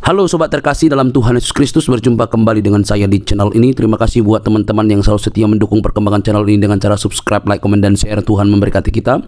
Halo sobat terkasih dalam Tuhan Yesus Kristus, berjumpa kembali dengan saya di channel ini. Terima kasih buat teman-teman yang selalu setia mendukung perkembangan channel ini dengan cara subscribe, like, komen, dan share. Tuhan memberkati kita.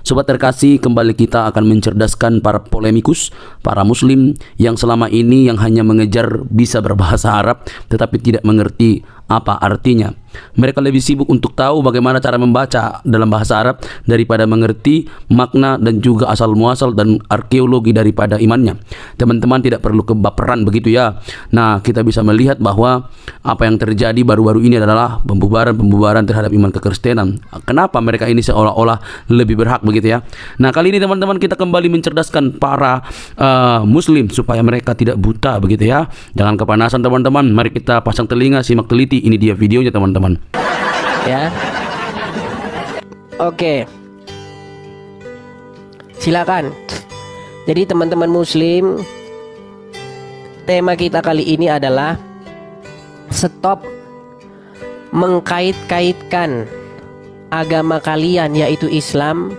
Sobat terkasih, kembali kita akan mencerdaskan para polemikus, para muslim yang selama ini yang hanya mengejar bisa berbahasa Arab tetapi tidak mengerti apa artinya. Mereka lebih sibuk untuk tahu bagaimana cara membaca dalam bahasa Arab daripada mengerti makna dan juga asal muasal dan arkeologi daripada imannya. Teman-teman tidak perlu kebaperan begitu ya. Nah, kita bisa melihat bahwa apa yang terjadi baru-baru ini adalah pembubaran terhadap iman kekristenan. Kenapa mereka ini seolah-olah lebih berhak begitu ya. Nah, kali ini teman-teman kita kembali mencerdaskan para muslim supaya mereka tidak buta begitu ya. Jangan kepanasan teman-teman. Mari kita pasang telinga, simak teliti. Ini dia videonya teman-teman. Ya. Oke. Silakan. Jadi teman-teman muslim, tema kita kali ini adalah stop mengkait-kaitkan agama kalian yaitu Islam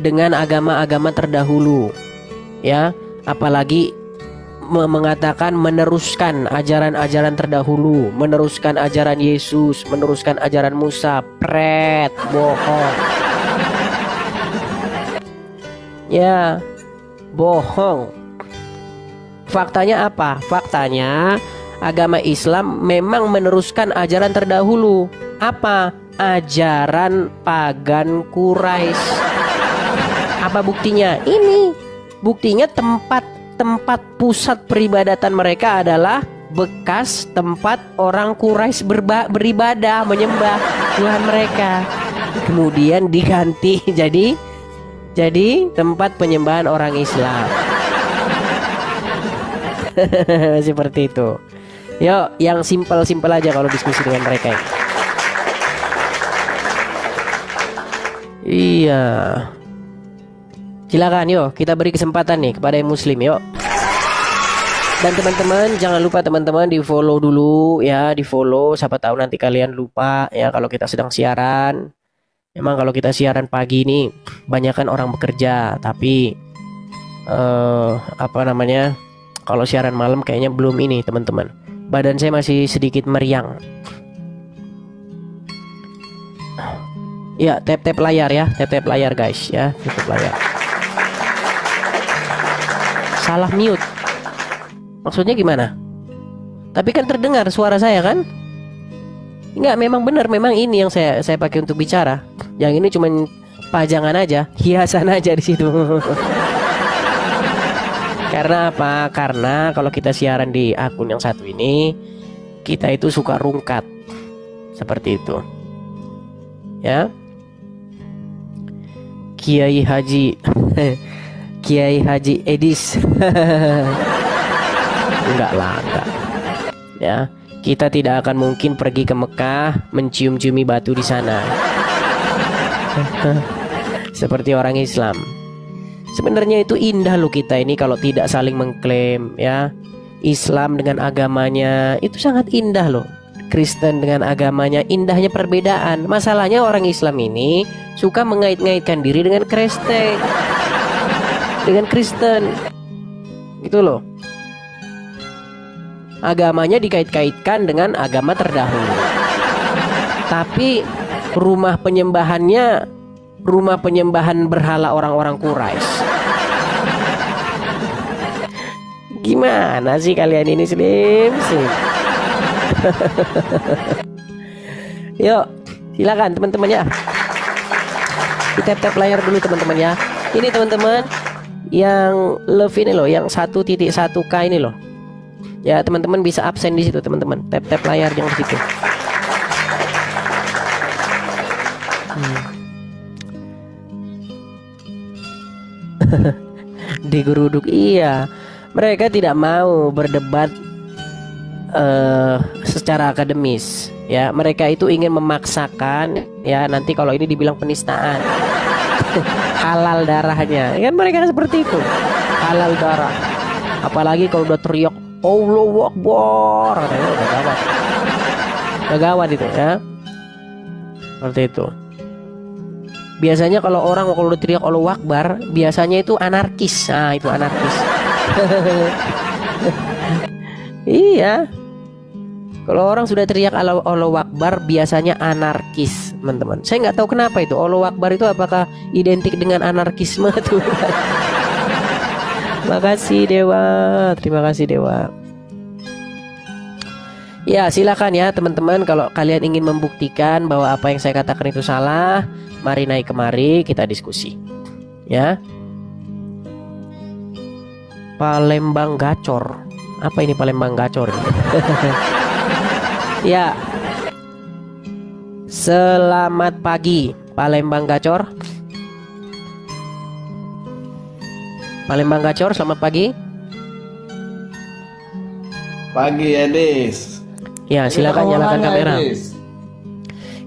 dengan agama-agama terdahulu. Ya, apalagi mengatakan meneruskan ajaran-ajaran terdahulu, meneruskan ajaran Yesus, meneruskan ajaran Musa. Pret, bohong. Ya, bohong. Faktanya apa? Faktanya agama Islam memang meneruskan ajaran terdahulu. Apa? Ajaran pagan Quraisy. Apa buktinya? Ini buktinya tempat pusat peribadatan mereka adalah bekas tempat orang Quraisy beribadah, menyembah Tuhan mereka. Kemudian diganti jadi tempat penyembahan orang Islam. Seperti itu. Yuk, yang simpel-simpel aja kalau diskusi dengan mereka ini. Iya. Silakan yuk, kita beri kesempatan nih kepada yang muslim yuk. Dan teman-teman jangan lupa teman-teman di follow dulu ya, di follow, siapa tahu nanti kalian lupa ya kalau kita sedang siaran. Emang kalau kita siaran pagi ini banyakan orang bekerja, tapi apa namanya, kalau siaran malam kayaknya belum ini teman-teman. Badan saya masih sedikit meriang. Ya, tap-tap layar ya, tap-tap layar guys ya, tap layar. Salah mute. Maksudnya gimana? Tapi kan terdengar suara saya kan? Enggak, memang benar, memang ini yang saya pakai untuk bicara. Yang ini cuman pajangan aja, hiasan aja di situ. Karena apa? Karena kalau kita siaran di akun yang satu ini, kita itu suka rungkat. Seperti itu. Ya. Kiai Haji Kiai Haji Edis. Enggak lah, enggak. Ya, kita tidak akan mungkin pergi ke Mekah mencium-ciumi batu di sana. Seperti orang Islam. Sebenarnya itu indah loh kita ini kalau tidak saling mengklaim ya. Islam dengan agamanya itu sangat indah loh. Kristen dengan agamanya, indahnya perbedaan. Masalahnya orang Islam ini suka mengait-ngaitkan diri dengan Kristen. Dengan Kristen gitu loh. Agamanya dikait-kaitkan dengan agama terdahulu, tapi rumah penyembahan berhala orang-orang Quraisy. Gimana sih kalian ini slim. Yuk silakan teman-teman ya, kita tap layar dulu teman-teman ya. Ini teman-teman yang love ini loh, yang 1.1K ini loh. Ya, teman-teman bisa absen di situ, teman-teman. Tap layar yang di situ. Digeruduk, iya. Mereka tidak mau berdebat secara akademis. Ya, mereka itu ingin memaksakan. Ya, nanti kalau ini dibilang penistaan. Halal darahnya, kan mereka seperti itu, halal darah. Apalagi kalau udah teriak Allahu Akbar, udah gawat itu ya. Seperti itu. Biasanya kalau orang kalau udah teriak Allahu Akbar, biasanya itu anarkis. Nah, itu anarkis. Iya. Kalau orang sudah teriak Allahu Akbar biasanya anarkis, teman-teman. Saya nggak tahu kenapa itu Allahu Akbar itu apakah identik dengan anarkisme tuh. Makasih Dewa, terima kasih Dewa. Ya silakan ya teman-teman, kalau kalian ingin membuktikan bahwa apa yang saya katakan itu salah, mari naik kemari kita diskusi. Ya. Palembang Gacor. Apa ini Palembang Gacor? Ya. Selamat pagi Palembang Gacor. Palembang Gacor, selamat pagi. Pagi Edis. Ya, silakan nyalakan kamera.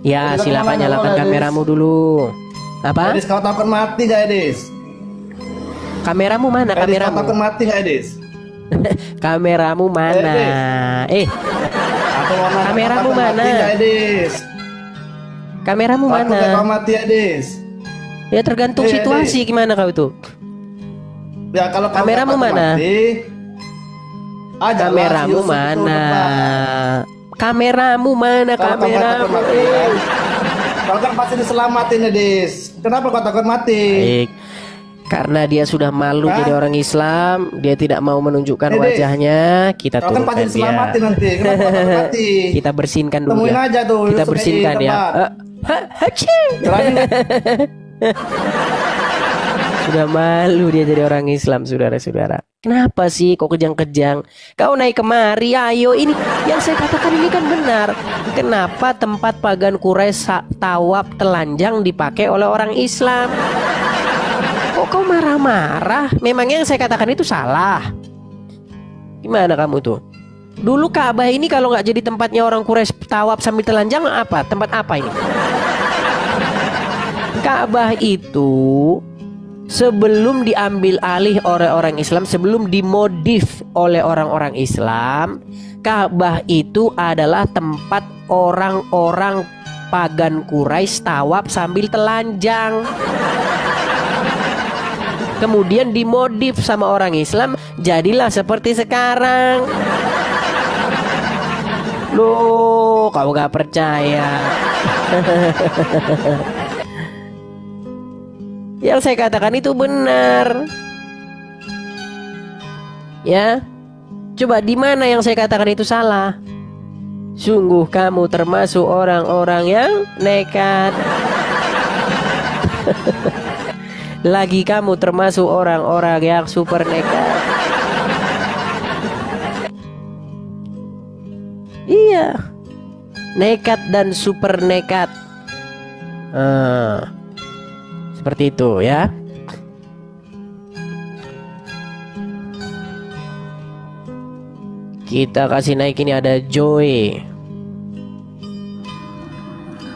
Ya, silakan nyalakan kameramu dulu. Apa? Edis, kau takut mati gak Edis? Kameramu mana? Edis, Kameramu. kau takut mati gak Edis? Kameramu mana? Kameramu mana? Edis. Kameramu Takut gak kau mana? mati Edis? Ya tergantung situasi gimana kau itu. Ya kalau kau Kameramu takut mana? mati, ajaklah Kameramu si Yusuf mana? itu depan. Kameramu mana? Kalau kau takut Kameramu. mati, kan? Kau kan pasti diselamatin Edis. Kenapa kau takut mati? Baik. Karena dia sudah malu Hah? jadi orang Islam, dia tidak mau menunjukkan Edis, wajahnya, kita Kau kan pasti turunkan dia. diselamatin nanti. Kenapa kau takut mati? Kita bersihkan dulu Temuin ya. aja tuh. Kita Yusuf bersihkan di ya. tempat. Hachi. Berani nggak? Sudah malu dia jadi orang Islam, saudara-saudara. Kenapa sih kok kejang-kejang? Kau naik kemari, ayo. Ini yang saya katakan ini kan benar. Kenapa tempat pagan Quraisy tawaf telanjang dipakai oleh orang Islam? Kok kau marah-marah? Memangnya yang saya katakan itu salah? Gimana kamu tuh? Dulu Ka'bah ini kalau nggak jadi tempatnya orang Quraisy tawaf sambil telanjang apa? Tempat apa ini? Ka'bah itu sebelum diambil alih oleh orang Islam, sebelum dimodif oleh orang-orang Islam, Ka'bah itu adalah tempat orang-orang pagan Quraisy tawaf sambil telanjang. Kemudian dimodif sama orang Islam, jadilah seperti sekarang. Loh, kamu gak percaya? Yang saya katakan itu benar. Ya. Coba di mana yang saya katakan itu salah? Sungguh kamu termasuk orang-orang yang nekat. Lagi kamu termasuk orang-orang yang super nekat. Iya. Nekat dan super nekat. Seperti itu ya. Kita kasih naik, ini ada Joy.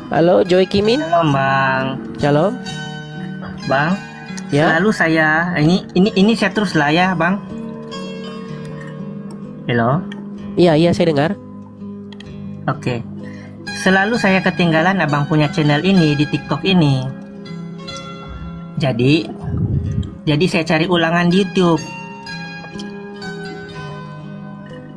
Halo Joy Kimin. Halo Bang. Shalom. Bang. Ya. Selalu saya ini saya terus lah ya Bang. Halo. Iya saya dengar. Oke. Selalu saya ketinggalan Abang punya channel ini di TikTok ini. Jadi saya cari ulangan di YouTube.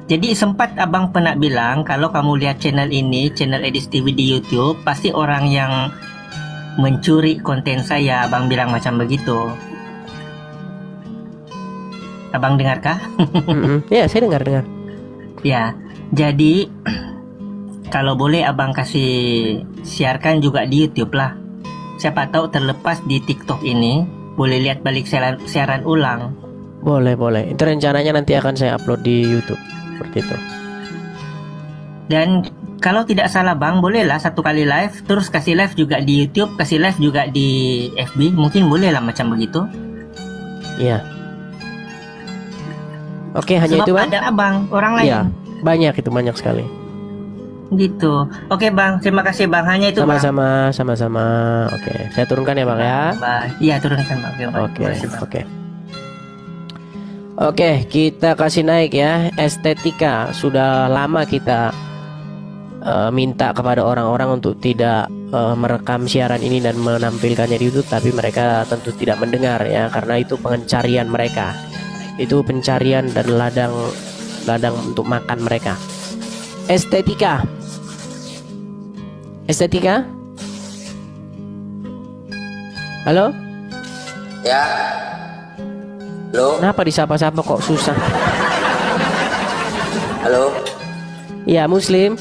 Jadi sempat Abang pernah bilang kalau kamu lihat channel ini, channel Edis TV di YouTube, pasti orang yang mencuri konten saya. Abang bilang macam begitu. Abang dengarkah? Ya, saya dengar. Ya, jadi kalau boleh Abang kasih siarkan juga di YouTube lah. Siapa tahu terlepas di TikTok ini boleh lihat balik siaran ulang. Boleh. Itu rencananya nanti akan saya upload di YouTube. Seperti itu. Dan kalau tidak salah Bang, bolehlah satu kali live, terus kasih live juga di YouTube, kasih live juga di FB, mungkin boleh lah macam begitu. Iya. Oke, hanya Sebab itu Bang? ada Abang, orang lain. Iya, banyak sekali. Gitu. Oke Bang, terima kasih Bang, hanya itu Bang. Sama-sama. Oke, saya turunkan ya Bang ya. Bye. Iya, turunkan Bang. Oke. Oke, kita kasih naik ya. Estetika, sudah lama kita minta kepada orang-orang untuk tidak merekam siaran ini dan menampilkannya di YouTube, tapi mereka tentu tidak mendengar ya, karena itu pencarian mereka. Itu pencarian dan ladang ladang untuk makan mereka. Estetika. Estetika. Halo? Ya. Halo. Kenapa disapa-sapa kok susah? Halo. Ya, Muslim.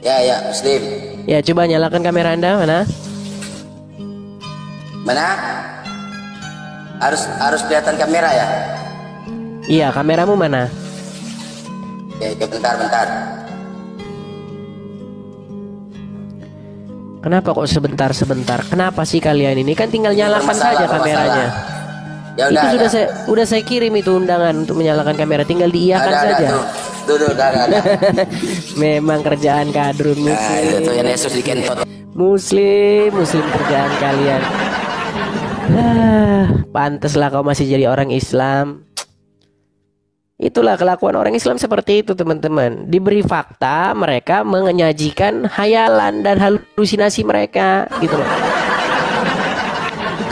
Ya, Muslim. Ya, coba nyalakan kamera Anda. Mana? Mana? Harus kelihatan kamera ya? Iya, kameramu mana? Ya, bentar. Kenapa kok sebentar? Kenapa sih kalian ini? Kan tinggal nyalakan Bermasalah, saja kameranya. Ya Itu udah. sudah saya kirim itu undangan untuk menyalakan kamera, tinggal diiyakan saja. Tuh, udah. Memang kerjaan kadrun Nah, Muslim. itu tuh yang Yesus dikentot. Muslim kerjaan kalian. Pantaslah kau masih jadi orang Islam. Itulah kelakuan orang Islam seperti itu, teman-teman. Diberi fakta, mereka menyajikan hayalan dan halusinasi mereka, gitu loh.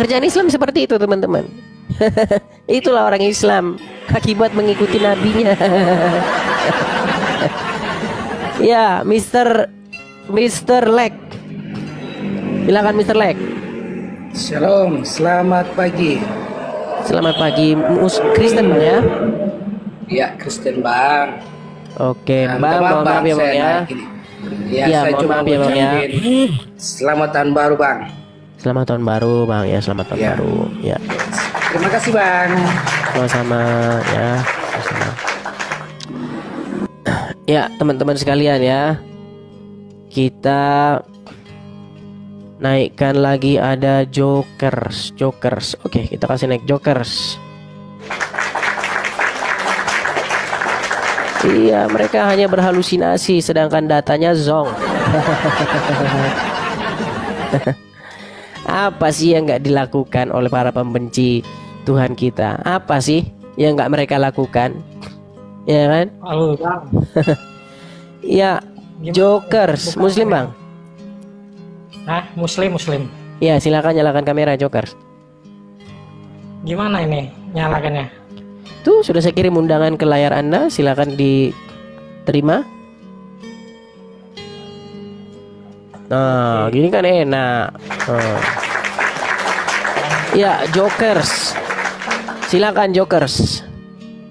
Kerjaan Islam seperti itu, teman-teman. Itulah orang Islam akibat mengikuti nabinya. Ya, Mr. Leg. Silakan Mr. Leg. Shalom, selamat pagi. Selamat pagi, Kristen Bang ya. Ya, Kristen Bang. Oke, Nah, Bang, mohon maaf ya Bang ya. Ya, Iya, saya mohon cuma maaf ya, Bang, ya. ngucapin selamat tahun baru, Bang. Selamat tahun baru Bang ya, selamat tahun Ya. baru ya. Terima kasih, Bang. Sama-sama ya. Sama-sama. Ya, teman-teman sekalian ya. Kita naikkan lagi ada Jokers. Oke, kita kasih naik Jokers. Iya, mereka hanya berhalusinasi sedangkan datanya zong. Apa sih yang nggak dilakukan oleh para pembenci Tuhan kita? Apa sih yang nggak mereka lakukan? Ya kan? Halo Bang. Ya, Jokers, Muslim Bang. Hah, Muslim. Ya, silakan nyalakan kamera Jokers. Gimana ini nyalakannya? Tuh, sudah saya kirim undangan ke layar Anda, silakan diterima. Nah, gini kan enak. Ya, Jokers. Silakan Jokers.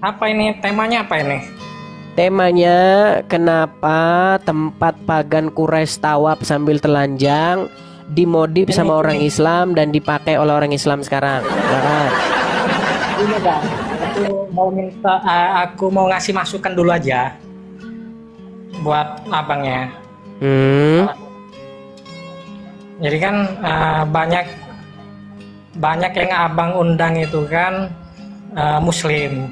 Apa ini temanya apa ini? Temanya kenapa tempat pagan Quraisy tawaf sambil telanjang dimodif sama orang Islam dan dipakai oleh orang Islam sekarang. Silakan. Ini Bang, aku mau ngasih masukan dulu aja buat abangnya. Jadi kan banyak yang abang undang itu kan Muslim.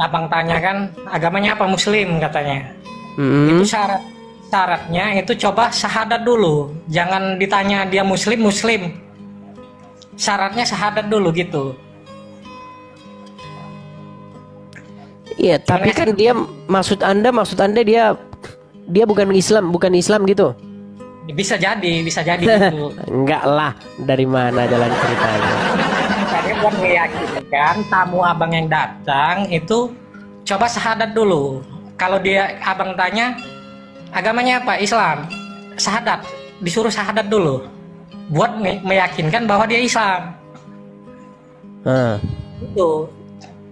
Abang tanya kan agamanya apa, Muslim katanya. Itu syaratnya itu coba syahadat dulu, jangan ditanya dia Muslim. Syaratnya syahadat dulu gitu. Iya, tapi kan dia maksud anda dia bukan Islam gitu. Bisa jadi gitu. Enggak lah, dari mana jalan ceritanya? Tadi buat meyakinkan tamu abang yang datang itu coba syahadat dulu. Kalau dia abang tanya agamanya apa, Islam, syahadat, disuruh syahadat dulu buat meyakinkan bahwa dia Islam. Itu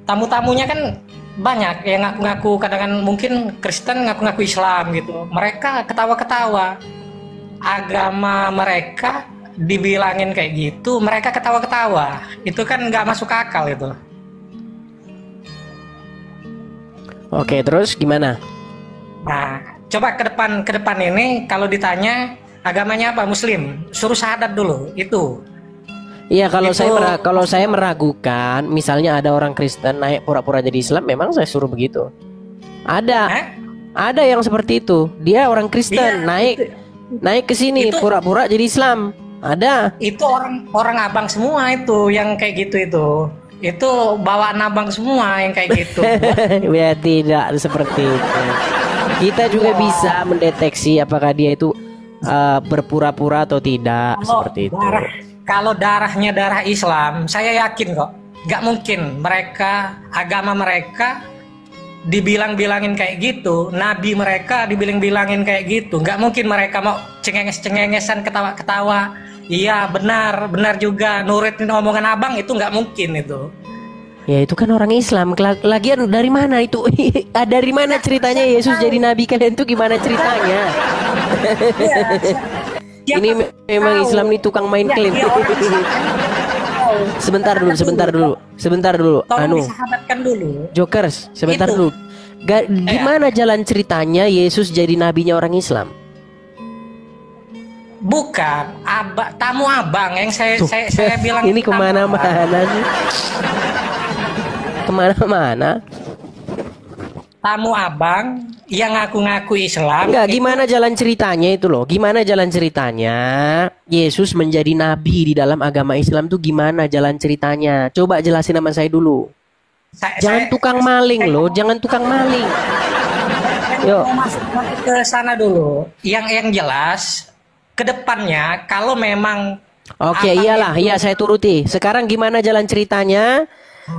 tamu-tamunya kan banyak yang ngaku-ngaku, kadang-kadang mungkin Kristen ngaku-ngaku Islam gitu. Mereka ketawa-ketawa. Agama mereka dibilangin kayak gitu, mereka ketawa-ketawa. Itu kan nggak masuk akal itu. Oke, terus gimana? Nah, coba ke depan ini kalau ditanya agamanya apa, Muslim, suruh syahadat dulu itu. Iya, kalau saya meragukan, misalnya ada orang Kristen naik pura-pura jadi Islam, memang saya suruh begitu. Ada yang seperti itu. Dia orang Kristen naik ke sini pura-pura jadi Islam. Ada. Itu orang abang semua itu yang kayak gitu itu. Itu bawaan abang semua yang kayak gitu. Ya tidak seperti itu. Kita juga bisa mendeteksi apakah dia itu berpura-pura atau tidak, seperti itu. Kalau darahnya darah Islam, saya yakin kok, gak mungkin agama mereka dibilang-bilangin kayak gitu, nabi mereka dibilang-bilangin kayak gitu, nggak mungkin mereka mau cengenges-cengengesan, ketawa-ketawa. Iya benar, benar juga, nurutin omongan abang itu nggak mungkin itu. Ya itu kan orang Islam. Lagian dari mana itu? Dari mana ceritanya Yesus jadi nabi? Kalian tuh gimana ceritanya? Ini memang Islam nih tukang main klaim. Sebentar dulu. Tolong disahabatkan dulu. Jokers, sebentar Itu. dulu. Gimana jalan ceritanya Yesus jadi nabinya orang Islam? Bukan, tamu abang yang saya bilang. Ini tamu abang. kemana-mana sih? Kemana-mana? Tamu abang yang ngaku-ngaku Islam. Enggak, gimana jalan ceritanya itu loh? Gimana jalan ceritanya Yesus menjadi nabi di dalam agama Islam tuh gimana jalan ceritanya? Coba jelasin sama saya dulu. Jangan tukang maling loh, jangan tukang maling. Yuk. Mau masuk ke sana dulu. Yang jelas kedepannya kalau memang Oke, iyalah, iya saya turuti. Sekarang gimana jalan ceritanya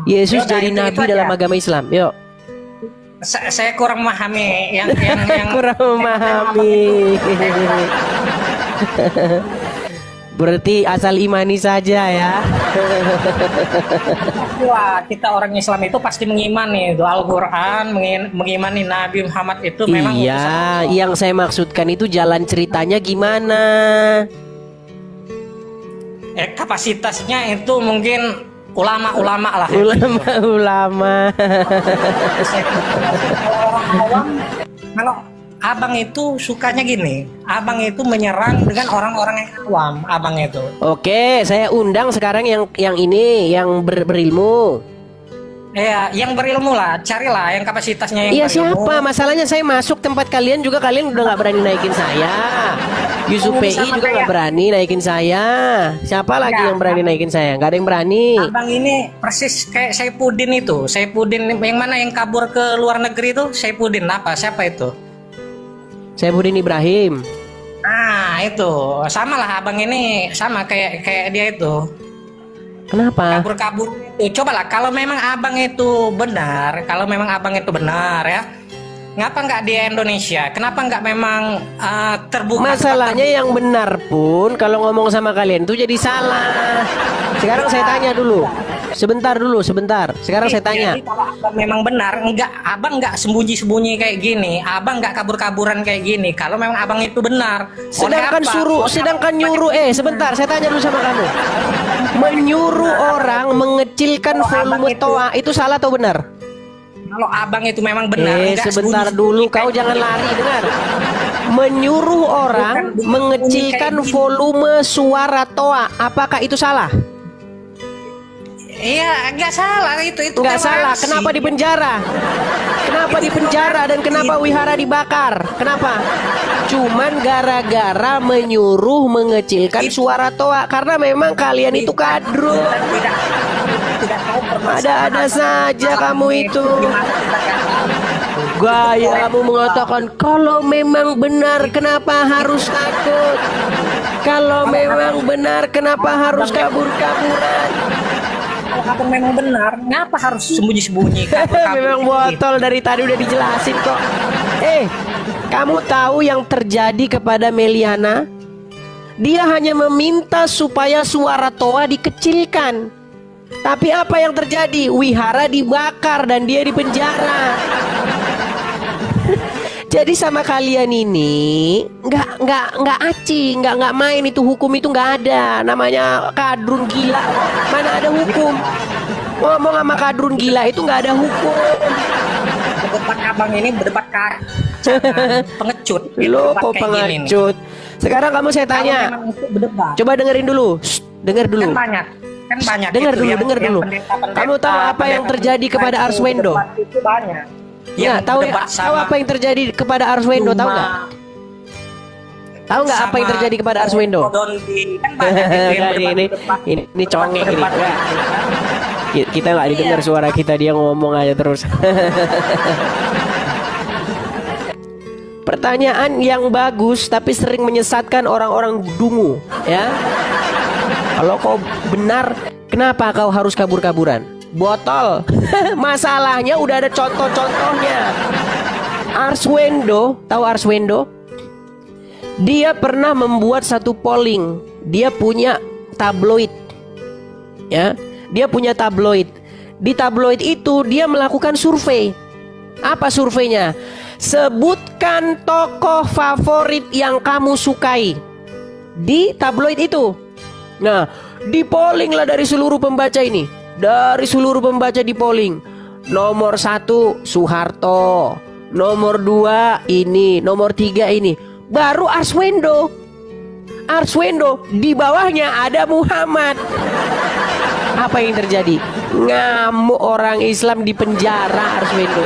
Yesus Yaudah, jadi itu nabi aja. dalam agama Islam? Yuk. saya kurang memahami yang Kurang memahami. Berarti asal imani saja ya. Wah, kita orang Islam itu pasti mengimani itu Al-Quran, mengimani Nabi Muhammad itu memang utusan Iya, Allah. yang saya maksudkan itu jalan ceritanya gimana? Kapasitasnya itu mungkin ulama-ulama lah. Ulama-ulama. Kalau abang itu sukanya gini, abang itu menyerang dengan orang-orang yang awam, abang itu. Oke, saya undang sekarang yang ini yang berilmu. Ya, yang berilmu lah, carilah yang kapasitasnya yang Iya berilmu. siapa? Masalahnya saya masuk tempat kalian juga kalian udah nggak berani naikin saya. Yusuf PI juga nggak berani naikin saya. Siapa lagi yang berani naikin saya? Nggak ada yang berani. Abang ini persis kayak Saifuddin itu. Saifuddin yang mana yang kabur ke luar negeri itu? Saifuddin apa? Siapa itu? Saya Budin Ibrahim. Ah, itu. Sama lah abang ini sama kayak dia itu. Kenapa? Kabur-kabur itu. Cobalah kalau memang abang itu benar, ya. Ngapa nggak di Indonesia? Kenapa nggak memang terbuka? Masalahnya yang benar pun kalau ngomong sama kalian tuh jadi salah. Sekarang saya tanya dulu. Sebentar. Sekarang saya tanya. Jadi kalau abang memang benar, abang nggak sembunyi-sembunyi kayak gini, abang nggak kabur-kaburan kayak gini. Kalau memang abang itu benar, Sedangkan nyuruh sebentar, saya tanya dulu sama kamu. Menyuruh orang mengecilkan volume toa itu salah atau benar? Kalau abang itu memang benar, nggak Sebentar sembunyi-sembunyi dulu, kayak kau jangan gini. lari, dengar. Menyuruh orang Bukan mengecilkan kayak gini. volume suara toa, apakah itu salah? Iya, nggak salah itu Nggak salah. toleransi. Kenapa di penjara? Kenapa di penjara dan kenapa wihara dibakar? Kenapa? Cuman gara-gara menyuruh mengecilkan suara toa karena memang kalian itu kadrun. Tidak tahu permasalahan. Ada-ada saja kamu itu. Gimana kita nggak tahu. Gaya kamu mengatakan kalau memang benar kenapa harus takut? Kalau memang benar kenapa harus kabur-kaburan? Kalau abang memang benar, ngapa harus sembunyi-sembunyi? kabur-kabur Memang gitu? botol dari tadi udah dijelasin kok. Kamu tahu yang terjadi kepada Meliana? Dia hanya meminta supaya suara toa dikecilkan. Tapi apa yang terjadi? Wihara dibakar dan dia dipenjara. Jadi sama kalian ini nggak aci, nggak main itu hukum itu nggak ada. Namanya kadrun gila. Mana ada hukum? Ngomong sama kadrun gila itu nggak ada hukum. Berdebat abang ini berdebat pengecut. Lo Berdebat kok kayak gini nih. pengecut? Sekarang kamu saya Kalau tanya. memang itu berdebat, Coba dengerin dulu. Dengar dulu. kan banyak Dengar itu dulu. yang pendeta-pendeta- Kamu tahu apa yang terjadi kepada itu Arswendo? berdebat itu banyak. Ya, tahu berdebat tahu sama apa yang terjadi kepada Arswendo? Tahu nggak? Tahu nggak apa yang sama terjadi kepada Arswendo? Dondi. Kan banyak itu yang Nggak, berdebat- ini congek ini. berdebat- Nggak. Kita nggak didengar suara kita, dia ngomong aja terus. Pertanyaan yang bagus tapi sering menyesatkan orang-orang dungu, ya. Kalau kau benar, kenapa kau harus kabur-kaburan? botol. Masalahnya udah ada contoh-contohnya. Arswendo, tahu Arswendo? Dia pernah membuat satu polling. Dia punya tabloid. Ya, dia punya tabloid. Di tabloid itu dia melakukan survei. Apa surveinya? Sebutkan tokoh favorit yang kamu sukai di tabloid itu. Nah, di polling lah dari seluruh pembaca ini. Dari seluruh pembaca di polling. Nomor 1 Soeharto, nomor 2 ini, nomor 3 ini. Baru Arswendo. Arswendo di bawahnya ada Muhammad. Apa yang terjadi? Ngamuk orang Islam di penjara Arswendo.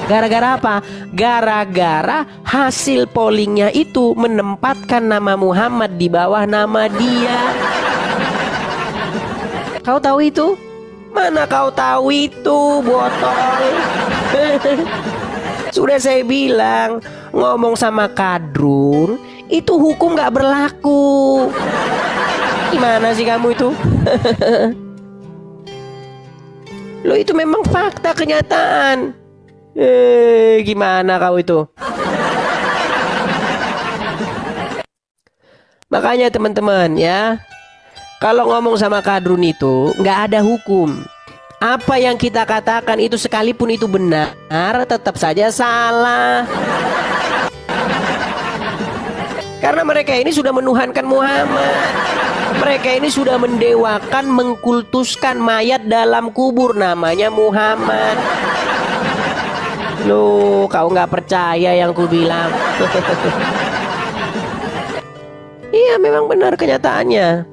Gara-gara apa? Gara-gara hasil pollingnya itu menempatkan nama Muhammad di bawah nama dia. Kau tahu itu? Mana kau tahu itu, botol? Sudah saya bilang, ngomong sama kadrun itu hukum gak berlaku. Gimana sih kamu itu? Lo itu memang fakta, kenyataan. Gimana kau itu? Makanya teman-teman ya, kalau ngomong sama kadrun itu nggak ada hukum. Apa yang kita katakan itu sekalipun itu benar, tetap saja salah. Karena mereka ini sudah menuhankan Muhammad. Mereka ini sudah mendewakan, mengkultuskan mayat dalam kubur namanya Muhammad. Loh, kau nggak percaya yang ku bilang? Iya, memang benar kenyataannya.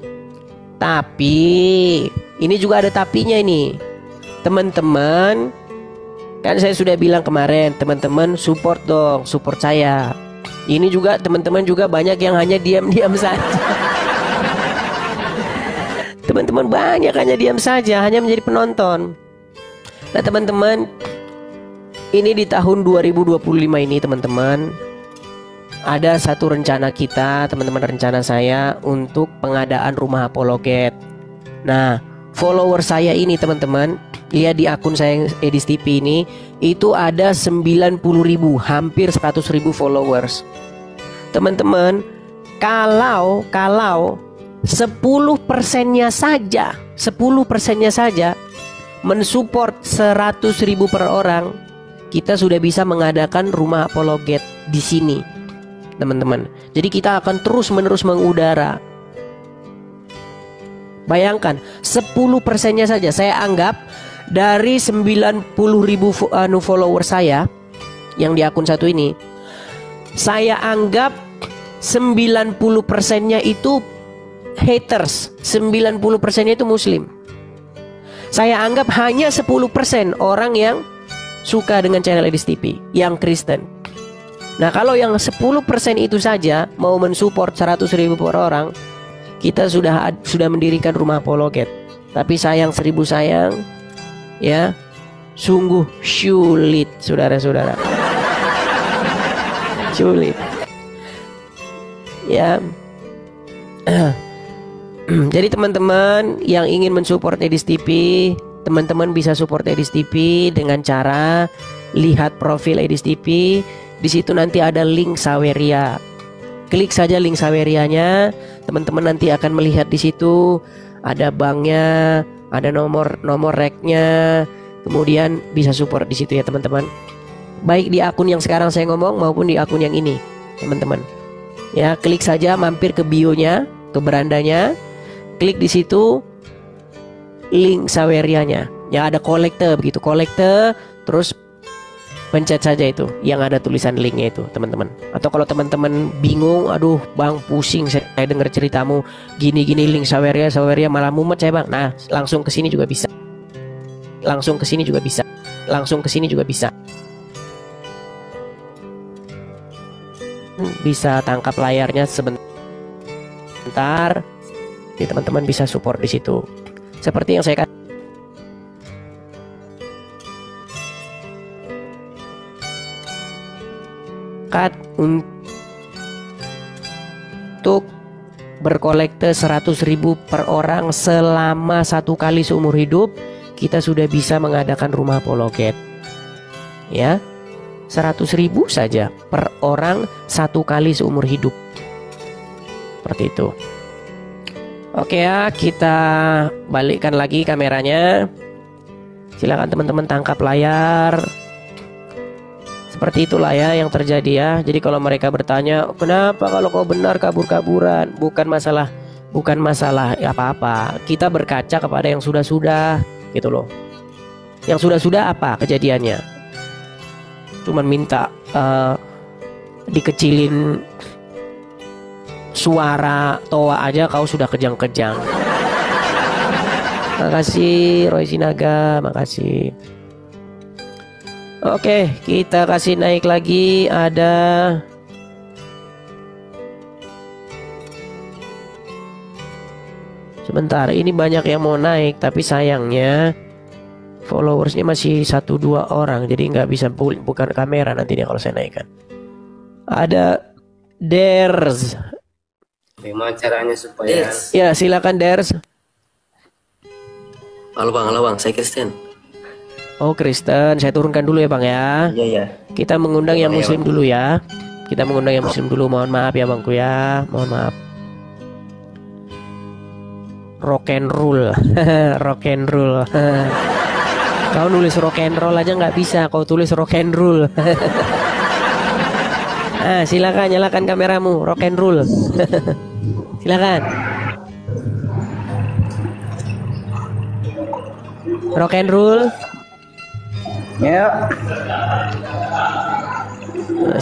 Tapi ini juga ada tapinya ini, teman-teman. Kan saya sudah bilang kemarin, teman-teman support dong, support saya. Ini juga teman-teman juga banyak yang hanya diam-diam saja. Teman-teman banyak hanya diam saja, hanya menjadi penonton. Nah teman-teman, ini di tahun 2025 ini teman-teman, ada satu rencana kita, teman-teman, rencana saya untuk pengadaan rumah apologet. Nah, follower saya ini teman-teman, lihat di akun saya Edis TV ini, itu ada 90.000, hampir 100.000 followers. Teman-teman, kalau 10%-nya saja, 10%-nya saja mensupport 100.000 per orang, kita sudah bisa mengadakan rumah apologet di sini, teman-teman. Jadi kita akan terus-menerus mengudara. Bayangkan 10%-nya saja. Saya anggap dari 90.000 follower saya yang di akun satu ini, saya anggap 90%-nya itu haters, 90%-nya itu muslim. Saya anggap hanya 10% orang yang suka dengan channel Edis TV yang Kristen. Nah, kalau yang 10% itu saja mau mensupport 100.000 per orang, kita sudah mendirikan rumah apologet. Tapi sayang 1000 sayang, ya, sungguh sulit, saudara-saudara. Sulit, ya. Jadi teman-teman yang ingin mensupport Edis TV, teman-teman bisa support Edis TV dengan cara lihat profil Edis TV. Di situ nanti ada link Saweria. Klik saja link Sawerianya. Teman-teman nanti akan melihat di situ ada banknya, ada nomor reknya. Kemudian bisa support di situ ya teman-teman. Baik di akun yang sekarang saya ngomong maupun di akun yang ini, teman-teman. Ya, klik saja, mampir ke bio-nya, ke berandanya. Klik di situ link Sawerianya. Ya, ada kolekte begitu, kolekte, terus pencet saja itu yang ada tulisan linknya itu, teman-teman. Atau kalau teman-teman bingung, aduh bang pusing saya dengar ceritamu gini-gini, link Saweria malah mumet saya bang. Nah, langsung ke sini juga bisa. Langsung ke sini juga bisa. Langsung ke sini juga bisa. Bisa tangkap layarnya sebentar. Jadi teman-teman bisa support di situ. Seperti yang saya katakan, untuk berkolekte 100.000 per orang selama 1 kali seumur hidup, kita sudah bisa mengadakan rumah apologet. Ya, 100.000 saja per orang 1 kali seumur hidup. Seperti itu. Oke ya, kita balikkan lagi kameranya. Silakan teman-teman tangkap layar. Seperti itulah ya yang terjadi ya. Jadi kalau mereka bertanya, kenapa kalau kau benar kabur-kaburan? Bukan masalah apa-apa. Kita berkaca kepada yang sudah-sudah gitu loh. Yang sudah-sudah apa kejadiannya? Cuman minta dikecilin suara toa aja kau sudah kejang-kejang. Makasih Roy Sinaga, makasih. Oke, kita kasih naik lagi. Ada sebentar, ini banyak yang mau naik, tapi sayangnya followersnya masih 1-2 orang, jadi nggak bisa bukan kamera nantinya kalau saya naikkan. Ada Ders. Gimana caranya supaya? Ya silakan Ders. Halo bang, saya Kristen. Oh Kristen, saya turunkan dulu ya bang ya. Iya. Kita mengundang yang muslim dulu ya. Kita mengundang yang muslim dulu. Mohon maaf ya bangku ya. Mohon maaf. Rock and roll. Rock and roll. Kau nulis rock and roll aja nggak bisa. Kau tulis rock and roll. Silakan nyalakan kameramu. Rock and roll. Silakan. Rock and roll. Ya.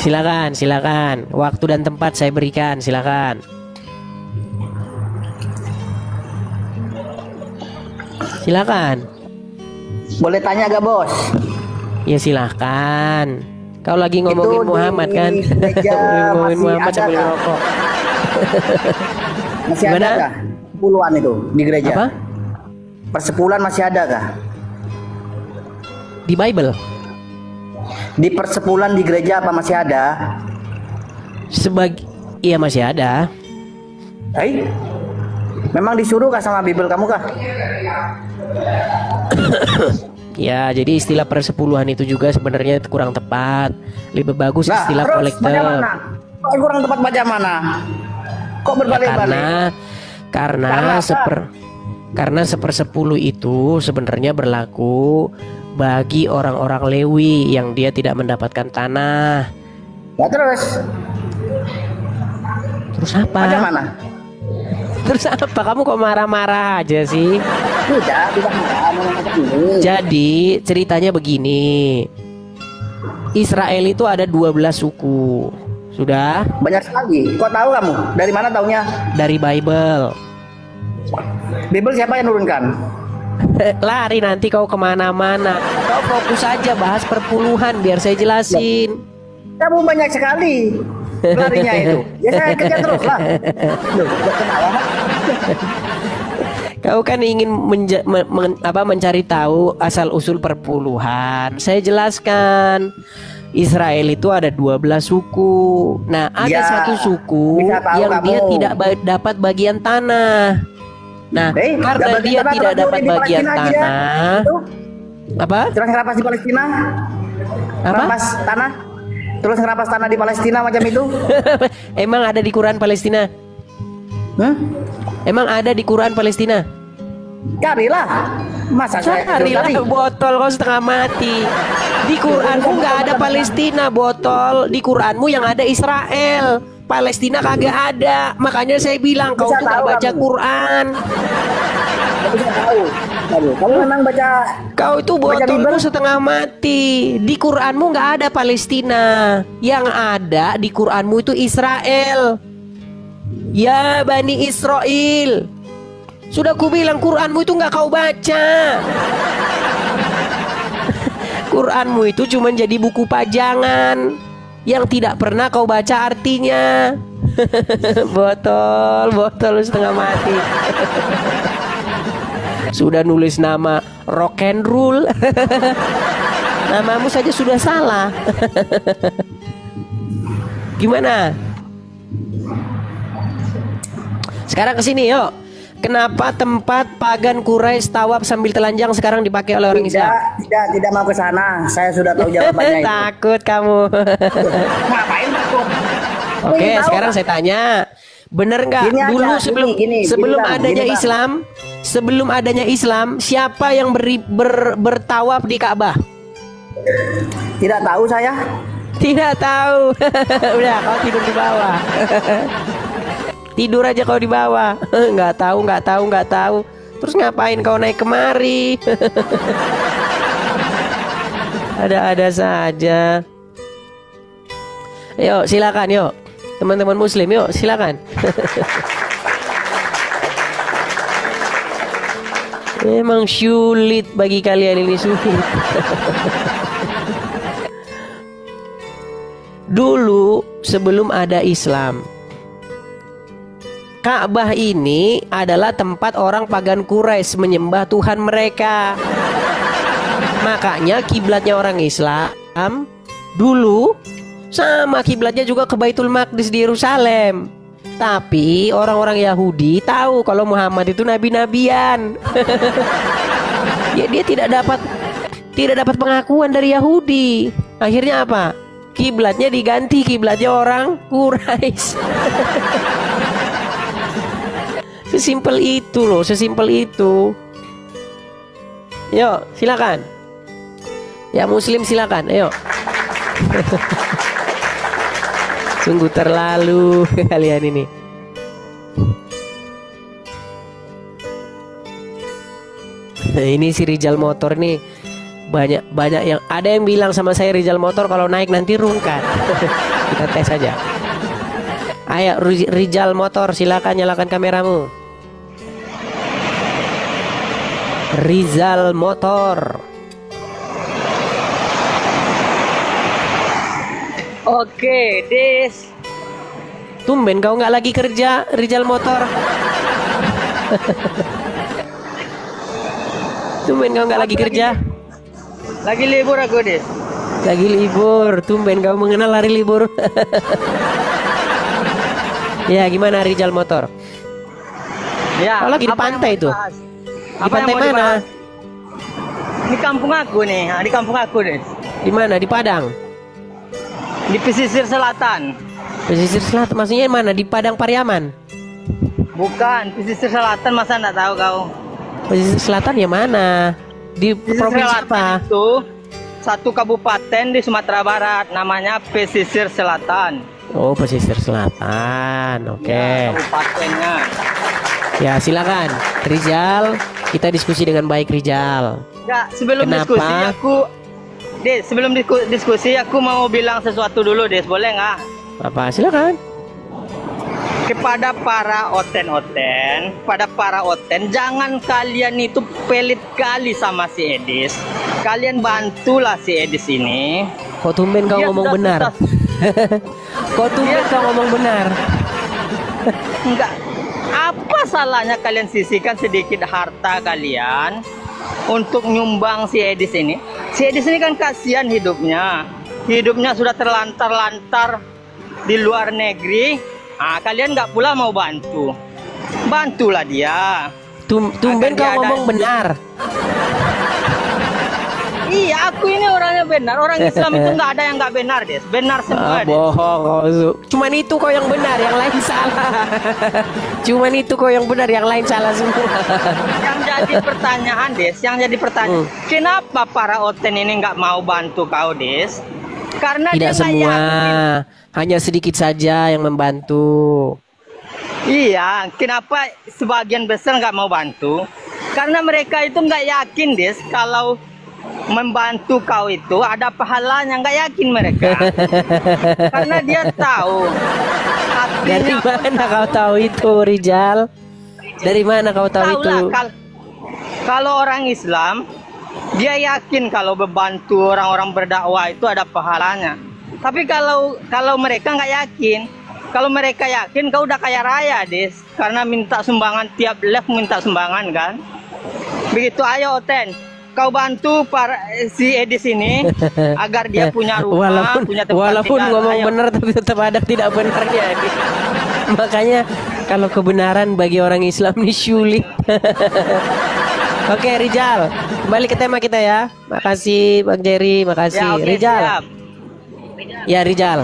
Silakan. Waktu dan tempat saya berikan, silakan. Silakan. Boleh tanya gak bos? Ya silakan. Kau lagi ngomongin Itu Muhammad kan? Ngomongin Muhammad sambil ngerokok. Masih Gimana? ada kah? Puluhan itu di gereja. Apa? Persepuluhan masih ada kah? Di Bible? Di persepuluhan di gereja apa masih ada? Iya masih ada. Memang disuruh kah sama Bible kamu kah? Ya, jadi istilah persepuluhan itu juga sebenarnya kurang tepat. Lebih bagus istilah terus kolektif. baca mana? Kok kurang tepat baca mana? Kok berbalik-balik? Karena sepersepuluh itu sebenarnya berlaku bagi orang-orang Lewi yang dia tidak mendapatkan tanah. Ya terus apa? baca mana? Terus apa? Kamu kok marah-marah aja sih? Tidak ini. Jadi ceritanya begini. Israel itu ada 12 suku. Sudah? Banyak sekali. Kok tahu kamu? Dari mana taunya? Dari Bible. Bible siapa yang nurunkan? Lari nanti kau kemana-mana. Kau fokus aja bahas perpuluhan biar saya jelasin. Kamu banyak sekali larinya itu. Ya saya kejar terus lah. Loh, Kau kan ingin mencari tahu asal usul perpuluhan. Saya jelaskan. Israel itu ada 12 suku. Nah, ada satu suku yang dia tidak dapat bagian tanah. Nah, karena dia tidak dapat bagian tanah, apa? Terus ngerapas di Palestina? Ngerapas tanah? Terus ngerapas tanah di Palestina macam itu? Emang ada di Quran Palestina? Emang ada di Quran Palestina? Carilah. Masa saya carilah botol kau setengah mati. Di Quranmu nggak ada Palestina botol. Di Quranmu yang ada Israel. Palestina kagak ada. Makanya saya bilang kau tuh nggak baca Quran. Bisa tahu. Kamu memang baca. Kau itu botolmu setengah mati. Di Quranmu nggak ada Palestina. Yang ada di Quranmu itu Israel. Ya Bani Israel. Sudah ku bilang Quranmu itu nggak kau baca. Quranmu itu cuma jadi buku pajangan yang tidak pernah kau baca artinya. Botol setengah mati. Sudah nulis nama rock and roll. Namamu saja sudah salah. Gimana? Sekarang kesini yuk. Kenapa tempat pagan Quraisy tawaf sambil telanjang sekarang dipakai oleh orang Islam? Tidak mau ke sana. Saya sudah tahu jawabannya itu. Takut kamu. Ngapain takut? Oke, Ingin tahu sekarang nggak? saya tanya, bener nggak Gini aja, dulu sebelum Bang, adanya Bang. sebelum adanya Islam, siapa yang bertawaf di Ka'bah? Tidak tahu saya. Tidak tahu. Udah, kau tidur di bawah. Tidur aja kau di bawah. Nggak tahu. Terus ngapain kau naik kemari? Ada-ada saja. Yuk, silakan yuk. Teman-teman muslim yuk, silakan. Memang sulit bagi kalian ini, sulit. Dulu sebelum ada Islam, Ka'bah ini adalah tempat orang pagan Quraisy menyembah Tuhan mereka. Makanya kiblatnya orang Islam dulu sama kiblatnya juga ke Baitul Maqdis di Yerusalem. Tapi orang-orang Yahudi tahu kalau Muhammad itu nabi-nabian. Ya, dia tidak dapat pengakuan dari Yahudi. Akhirnya apa? Kiblatnya diganti, kiblatnya orang Quraisy. Sesimpel itu loh, sesimpel itu. Yuk, silakan. Ya muslim silakan, ayo. Sungguh terlalu kalian ini. Ini si Rijal Motor nih banyak yang ada yang bilang sama saya Rijal Motor kalau naik nanti rungkat. Kita tes saja. Ayo Rijal Motor silakan nyalakan kameramu. Rizal Motor. Oke, Des. Tumben kau nggak lagi kerja, Rizal Motor. Tumben kau nggak lagi kerja. Lagi libur aku, Des. Lagi libur. Tumben kau mengenal hari libur. Ya, gimana Rizal Motor? Ya, Kau lagi di apa yang pantai mau tuh. dibahas? Di Apa yang pantai mau mana? dibahas? Di kampung aku nih, di kampung aku, Des. Di mana? Di Padang. Di pesisir selatan. Pesisir selatan maksudnya mana? Di Padang Pariaman. Bukan, pesisir selatan masa enggak tahu kau? Pesisir selatan ya mana? Di Pesisir provinsi selatan apa? itu satu kabupaten di Sumatera Barat, namanya Pesisir Selatan. Oh, pesisir selatan. Oke. Ya, kabupatennya. Ya, silakan. Rizal, kita diskusi dengan baik Rizal. Enggak, sebelum Kenapa? diskusi aku sebelum diskusi aku mau bilang sesuatu dulu, Des. Boleh nggak? Apa? Silakan. Kepada para oten, jangan kalian itu pelit kali sama si Edis. Kalian bantulah si Edis ini. Kok tumben kau Dia ngomong sudah benar? Kok tumben kau ngomong benar? Enggak. Apa salahnya kalian sisihkan sedikit harta kalian untuk nyumbang si Edis ini? Si Edis ini kan kasihan hidupnya. Hidupnya sudah terlantar-lantar di luar negeri. Kalian nggak pula mau bantu. Bantulah dia. Tumben Agar kau dia ngomong ada- benar. Iya, aku ini orangnya benar. Orang Islam itu nggak ada yang nggak benar, Des. Benar semua, Des. Bohong kau, Zu. Cuman itu kau yang benar, yang lain salah. Cuman itu kau yang benar, yang lain salah semua. Yang jadi pertanyaan, Des, kenapa para oten ini nggak mau bantu kau, Des? Karena Tidak dia nggak semua, yakin. hanya sedikit saja yang membantu. Iya, kenapa sebagian besar nggak mau bantu? Karena mereka itu nggak yakin, Des, kalau membantu kau itu ada pahalanya, nggak yakin mereka. Karena dia tahu Dari hatinya mana kau tahu itu, Rizal? Dari mana kau tahu itu? tahulah kalau orang Islam dia yakin kalau membantu orang-orang berdakwah itu ada pahalanya. Tapi kalau mereka nggak yakin, kalau mereka yakin kau udah kaya raya, Des, karena minta sumbangan tiap live minta sumbangan kan. Begitu, ayo Oten, kau bantu si Edis ini agar dia punya rumah, punya tempat walaupun tinggal. ngomong Ayo. benar tapi tetap ada tidak benarnya. Makanya Kalau kebenaran bagi orang Islam ini sulit. Oke, Rijal, kembali ke tema kita ya. Makasih Bang Jerry, makasih. Ya, oke, Rijal. siap. Ya, Rijal.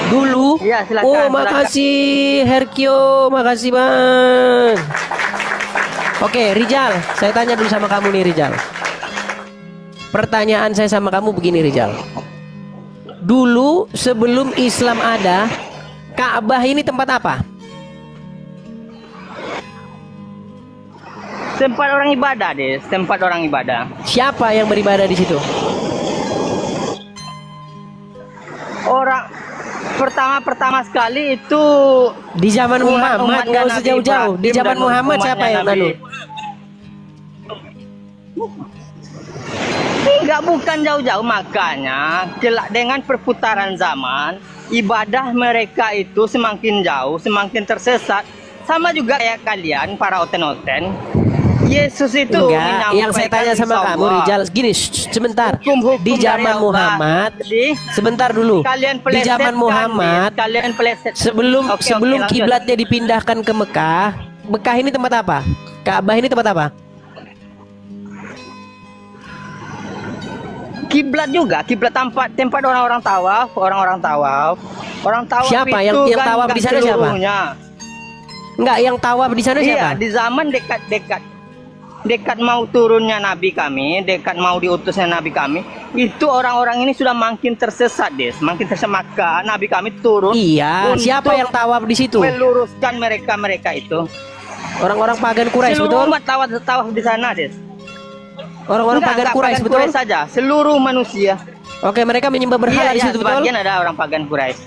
Dulu. Ya, silakan, Oh, silakan. makasih Herkio, makasih Bang. Oke, Rijal, saya tanya dulu sama kamu nih, Rijal. Pertanyaan saya sama kamu begini, Rijal. Dulu sebelum Islam ada, Ka'bah ini tempat apa? Tempat orang ibadah deh, tempat orang ibadah. Siapa yang beribadah di situ? Orang pertama sekali itu Di zaman Muhammad, umat-umatnya nggak usah Nabi jauh-jauh. Di Ibrahim zaman dan Muhammad umatnya siapa yang Nabi. lalu? Enggak, bukan jauh-jauh, makanya dengan perputaran zaman ibadah mereka itu semakin jauh, semakin tersesat. Sama juga kayak kalian para oten-oten. Yesus itu Enggak, yang saya tanya sama menyampaikan kamu, bahwa Rijal, gini, sebentar. hukum-hukum Di dari zaman Allah. Muhammad, Jadi, sebentar dulu. kalian Di pelesetkan, zaman Muhammad, kalian peleset. sebelum Oke, sebelum lanjut. kiblatnya dipindahkan ke Mekah, Mekah ini tempat apa? Ka'bah ini tempat apa? Kiblat juga, kiblat tempat orang-orang tawaf, orang-orang tawaf. Orang tawaf Siapa itu yang kan tawaf nggak di sana siapa? seluruhnya. Enggak, yang tawaf di sana Iya, siapa? di zaman dekat mau turunnya Nabi kami, dekat mau diutusnya Nabi kami, itu orang-orang ini sudah makin tersesat, makin tersesat. Maka Nabi kami turun. Iya, untuk siapa yang tawaf di situ? meluruskan mereka itu. Orang-orang pagan Quraisy, Seluruh betul? umat tawaf di sana, Orang-orang pagan Quraisy, betul? Quraisy saja, seluruh manusia. Oke, mereka menyembah berhala di situ, betul? Sebagian ada orang pagan Quraisy.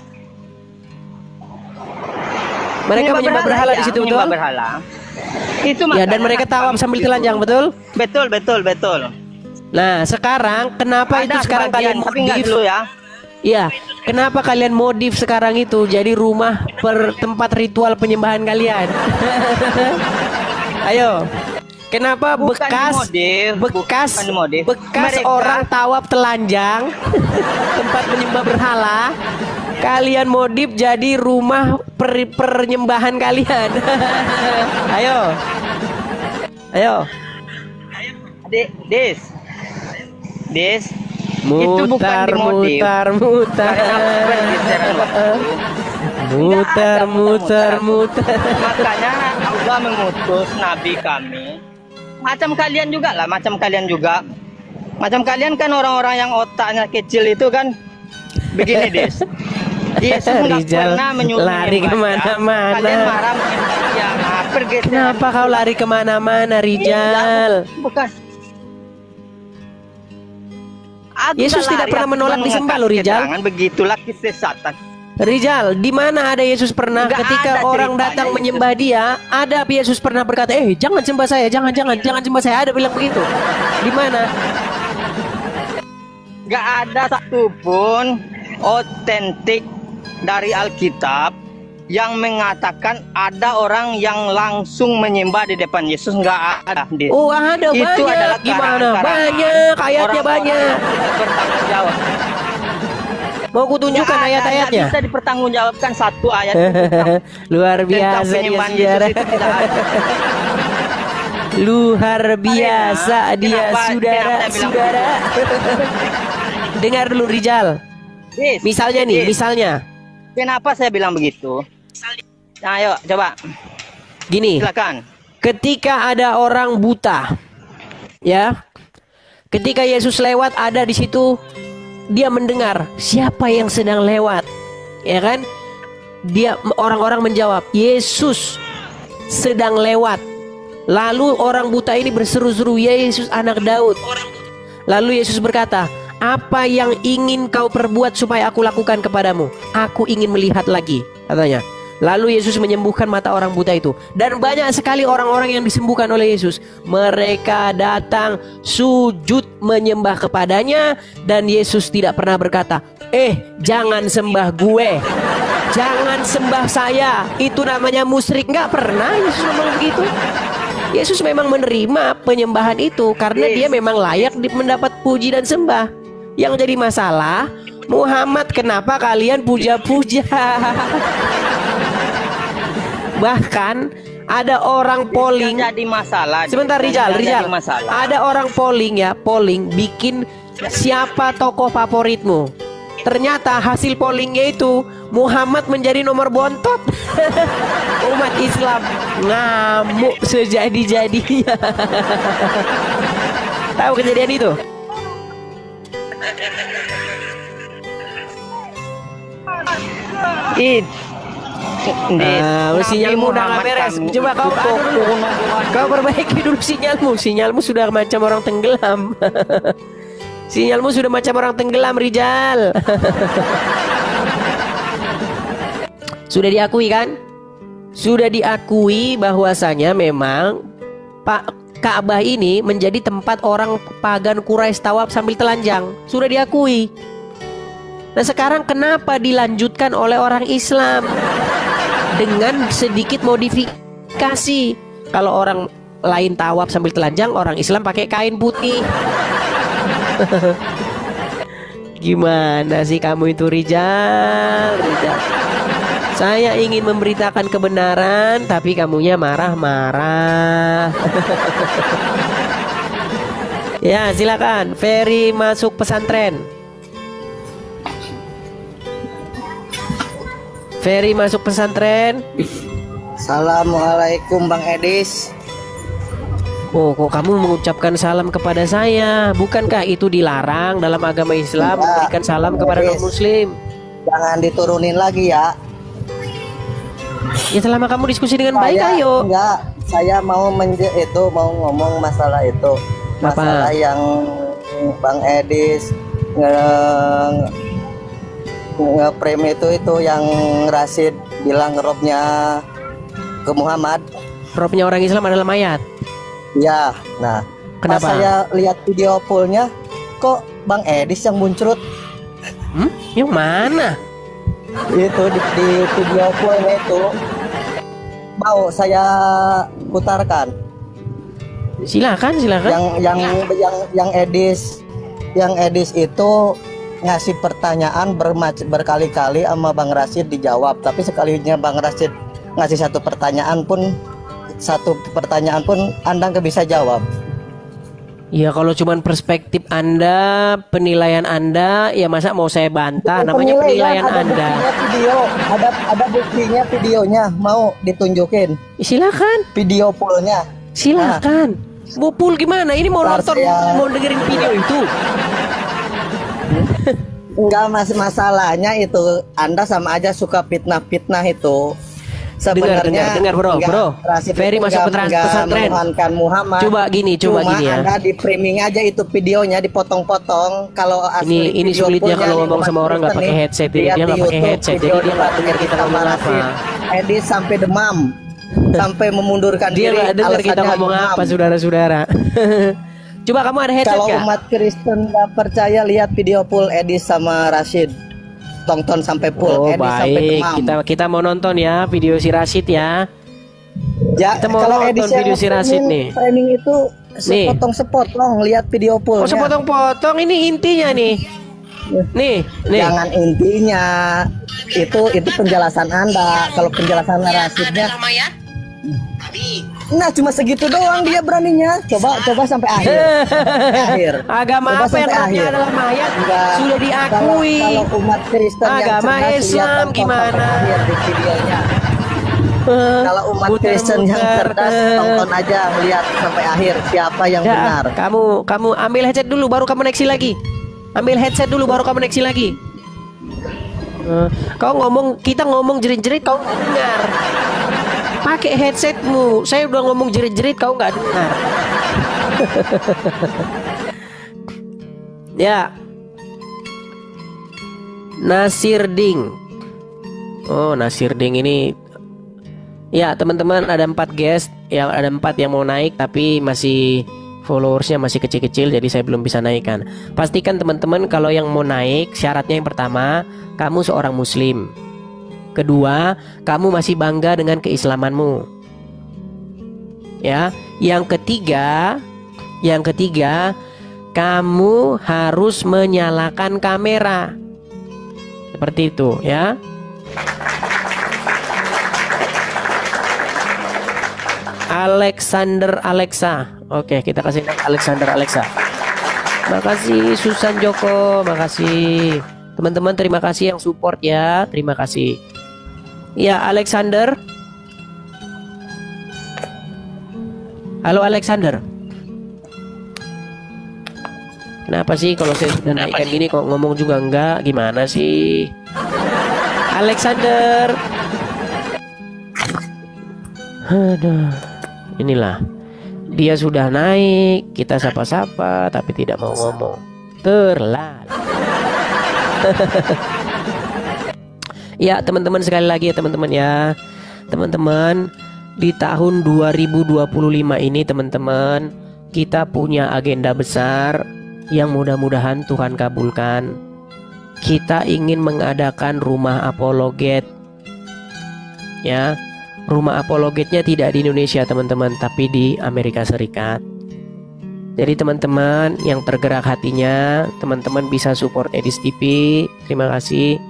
Mereka menyembah berhala di situ, betul? Menyembah berhala. Itu Ya, dan makanya mereka tawaf sambil itu. telanjang, betul? Betul. Nah, sekarang kenapa itu Ada sekarang kalian sebagian, tapi nggak modif? dulu ya. Iya, kenapa kalian modif sekarang itu jadi rumah tempat ritual penyembahan kalian? Ayo. Kenapa Bukan bekas dimodif, bekas bukan dimodif. bekas Mereka- orang tawaf telanjang tempat menyembah berhala kalian modif jadi rumah penyembahan kalian? Ayo. Des. Itu bukan dimodif. Mutar. Makanya Allah mengutus Nabi kami. Macam kalian juga. Macam kalian kan orang-orang yang otaknya kecil itu kan begini, Des. Yesus nggak Rijal pernah menyuruh lari menyembah, ya. kemana-mana. Kalian marah menyembah yang pergeseran. Kenapa kau lari kemana-mana, Rijal? Bukan. Aku Yesus nggak tidak lari, pernah aku menolak cuma disembah loh, mengangkat Rijal. keterangan, begitulah kesesatan. Rijal, di mana ada Yesus pernah Nggak ketika ada orang ceritanya datang itu. menyembah dia, ada Yesus pernah berkata, jangan sembah saya, jangan sembah saya, ada bilang begitu. Di mana? Gak ada satupun otentik dari Alkitab yang mengatakan ada orang yang langsung menyembah di depan Yesus. Nggak ada. Des. Oh, ada Itu adalah banyak. Gimana? karangan-karangan Banyak, ayatnya orang-orang banyak. yang tidak bertanggung jawab. Mau kutunjukkan Nggak ada, ayat-ayatnya? nggak bisa dipertanggungjawabkan satu ayat Luar tentang biasa dia penyembahan Yesus saudara. itu tidak ada. Luar biasa dia Kenapa saudara. bilang Dengar dulu Rijal. Des, Misalnya nih, Des, misalnya kenapa saya bilang begitu? Nah, ayo coba gini. silakan. Ketika ada orang buta, ya, ketika Yesus lewat ada di situ, dia mendengar siapa yang sedang lewat, ya kan? Dia orang-orang menjawab, Yesus sedang lewat. Lalu orang buta ini berseru-seru, Yesus anak Daud. Lalu Yesus berkata, apa yang ingin kau perbuat supaya aku lakukan kepadamu? Aku ingin melihat lagi, katanya. Lalu Yesus menyembuhkan mata orang buta itu. Dan banyak sekali orang-orang yang disembuhkan oleh Yesus. Mereka datang sujud menyembah kepadanya. Dan Yesus tidak pernah berkata, jangan sembah gue, jangan sembah saya, itu namanya musyrik. Nggak pernah Yesus ngomong begitu. Yesus memang menerima penyembahan itu karena dia memang layak mendapat puji dan sembah. Yang jadi masalah, Muhammad, kenapa kalian puja-puja? Bahkan ada orang polling. Jadi masalah. Sebentar Rijal, Jadi masalah. ada orang polling ya, polling bikin siapa tokoh favoritmu. Ternyata hasil pollingnya itu Muhammad menjadi nomor bontot. Umat Islam ngamuk sejadi-jadinya. Tahu kejadian itu? Sinyalmu udah nggak beres. Coba kau perbaiki dulu sinyalmu. Sinyalmu sudah macam orang tenggelam. Sinyalmu sudah macam orang tenggelam, Rijal. Sudah diakui kan? Sudah diakui bahwasanya memang Pak Ka'bah ini menjadi tempat orang pagan Quraisy tawaf sambil telanjang. Sudah diakui. Nah sekarang kenapa dilanjutkan oleh orang Islam dengan sedikit modifikasi? Kalau orang lain tawaf sambil telanjang, orang Islam pakai kain putih. Gimana sih kamu itu, Rijal? Saya ingin memberitakan kebenaran, tapi kamunya marah-marah. Ya silakan, Ferry masuk pesantren. Ferry masuk pesantren. Assalamualaikum Bang Edis. Oh, kok kamu mengucapkan salam kepada saya? Bukankah itu dilarang dalam agama Islam memberikan salam kepada non-muslim? Jangan diturunin lagi ya. Ya selama kamu diskusi dengan baik, ayo. Enggak, saya mau mau ngomong masalah itu. Masalah yang Bang Edis nge-frame itu yang Rashid bilang robnya ke Muhammad. Robnya orang Islam adalah mayat. Ya, nah kenapa? Pas saya lihat video poolnya, kok Bang Edis yang muncrat? Yang mana? Itu di video poolnya itu. Mau saya putarkan? Silakan. Yang Edis itu ngasih pertanyaan berkali-kali sama Bang Rashid dijawab, tapi sekalinya Bang Rashid ngasih satu pertanyaan pun Anda nggak bisa jawab. Ya kalau cuman perspektif Anda, penilaian Anda, ya masa mau saya bantah? Namanya penilaian Anda. Ada buktinya, videonya mau ditunjukin. Silakan. Video poolnya. Silakan. Mau pool gimana? Ini mau nonton, mau dengerin video itu. Enggak, masalahnya itu Anda sama aja suka fitnah itu. Sebenarnya dengar bro. Ferry masuk pesantren. Muhammad. Coba gini ya. Anda di framing aja itu videonya, dipotong-potong. Kalau asli ini sulitnya kalau ngomong sama orang nggak pakai headset. Dia nggak pakai headset, jadi dia nggak dengar kita ngomong apa. Edis sampai demam, sampai memundurkan diri. Dia nggak dengar kita ngomong apa, saudara-saudara. Coba kamu ada headset kalau gak? Umat Kristen nggak percaya, lihat video full Edis sama Rashid. Tonton sampai full. Oh Edis baik, kita mau nonton ya video si Rashid ya. Ya, kita mau nonton video si Rashid nih. Training itu sepotong-sepotong, lihat video full. Oh sepotong-potong, ini intinya nih. Nih. Jangan intinya. Itu penjelasan Anda. Kalau penjelasan Rashidnya. Nah cuma segitu doang dia beraninya. Coba sampai akhir. Agama coba apa yang namanya adalah mayat? Sudah diakui. Kalau umat Kristen agama yang Islam gimana? Di videonya. Kalau umat Kristen yang cerdas, tonton aja, lihat sampai akhir siapa yang benar. Kamu ambil headset dulu baru kamu next lagi. Ambil headset dulu baru kamu next lagi. Kita ngomong jerit-jerit kau nggak dengar. Pakai headsetmu. Saya udah ngomong jerit-jerit kau nggak dengar. Ya. Nasirding. Oh, Nasirding ini. Ya, teman-teman ada 4 guest, yang ada 4 yang mau naik tapi masih followersnya masih kecil-kecil, jadi saya belum bisa naikkan. Pastikan teman-teman kalau yang mau naik, syaratnya yang pertama, kamu seorang muslim. Kedua, kamu masih bangga dengan keislamanmu. Ya, yang ketiga, kamu harus menyalakan kamera. Seperti itu, ya. Alexander Alexa. Oke, kita kasih naik Alexander Alexa. Makasih Susan Joko, makasih teman-teman, terima kasih yang support ya, terima kasih. Ya Alexander. Halo Alexander. Kenapa sih kalau saya sudah naikkan gini kok ngomong juga enggak? Gimana sih? Alexander. Aduh. Inilah. Dia sudah naik, kita sapa-sapa tapi tidak mau ngomong. Terlalu. Ya, teman-teman, sekali lagi ya teman-teman ya. Teman-teman, di tahun 2025 ini teman-teman, kita punya agenda besar yang mudah-mudahan Tuhan kabulkan. Kita ingin mengadakan rumah apologet. Ya, rumah apologetnya tidak di Indonesia teman-teman, tapi di Amerika Serikat. Jadi teman-teman yang tergerak hatinya, teman-teman bisa support Edis TV. Terima kasih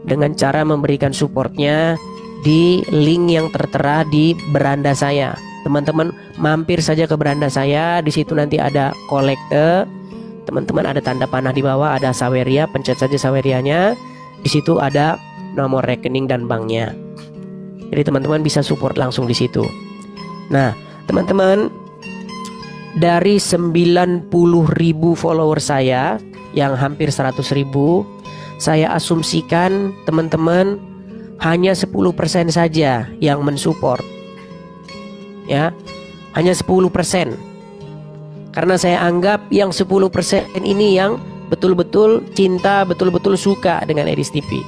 dengan cara memberikan supportnya di link yang tertera di beranda saya. Teman-teman mampir saja ke beranda saya, di situ nanti ada kolekte. Teman-teman ada tanda panah di bawah, ada Saweria, pencet saja Sawerianya. Di situ ada nomor rekening dan banknya. Jadi teman-teman bisa support langsung di situ. Nah, teman-teman, dari 90.000 follower saya yang hampir 100.000, saya asumsikan teman-teman hanya 10% saja yang mensupport. Ya, hanya 10%. Karena saya anggap yang 10% ini yang betul-betul cinta, betul-betul suka dengan Edis TV.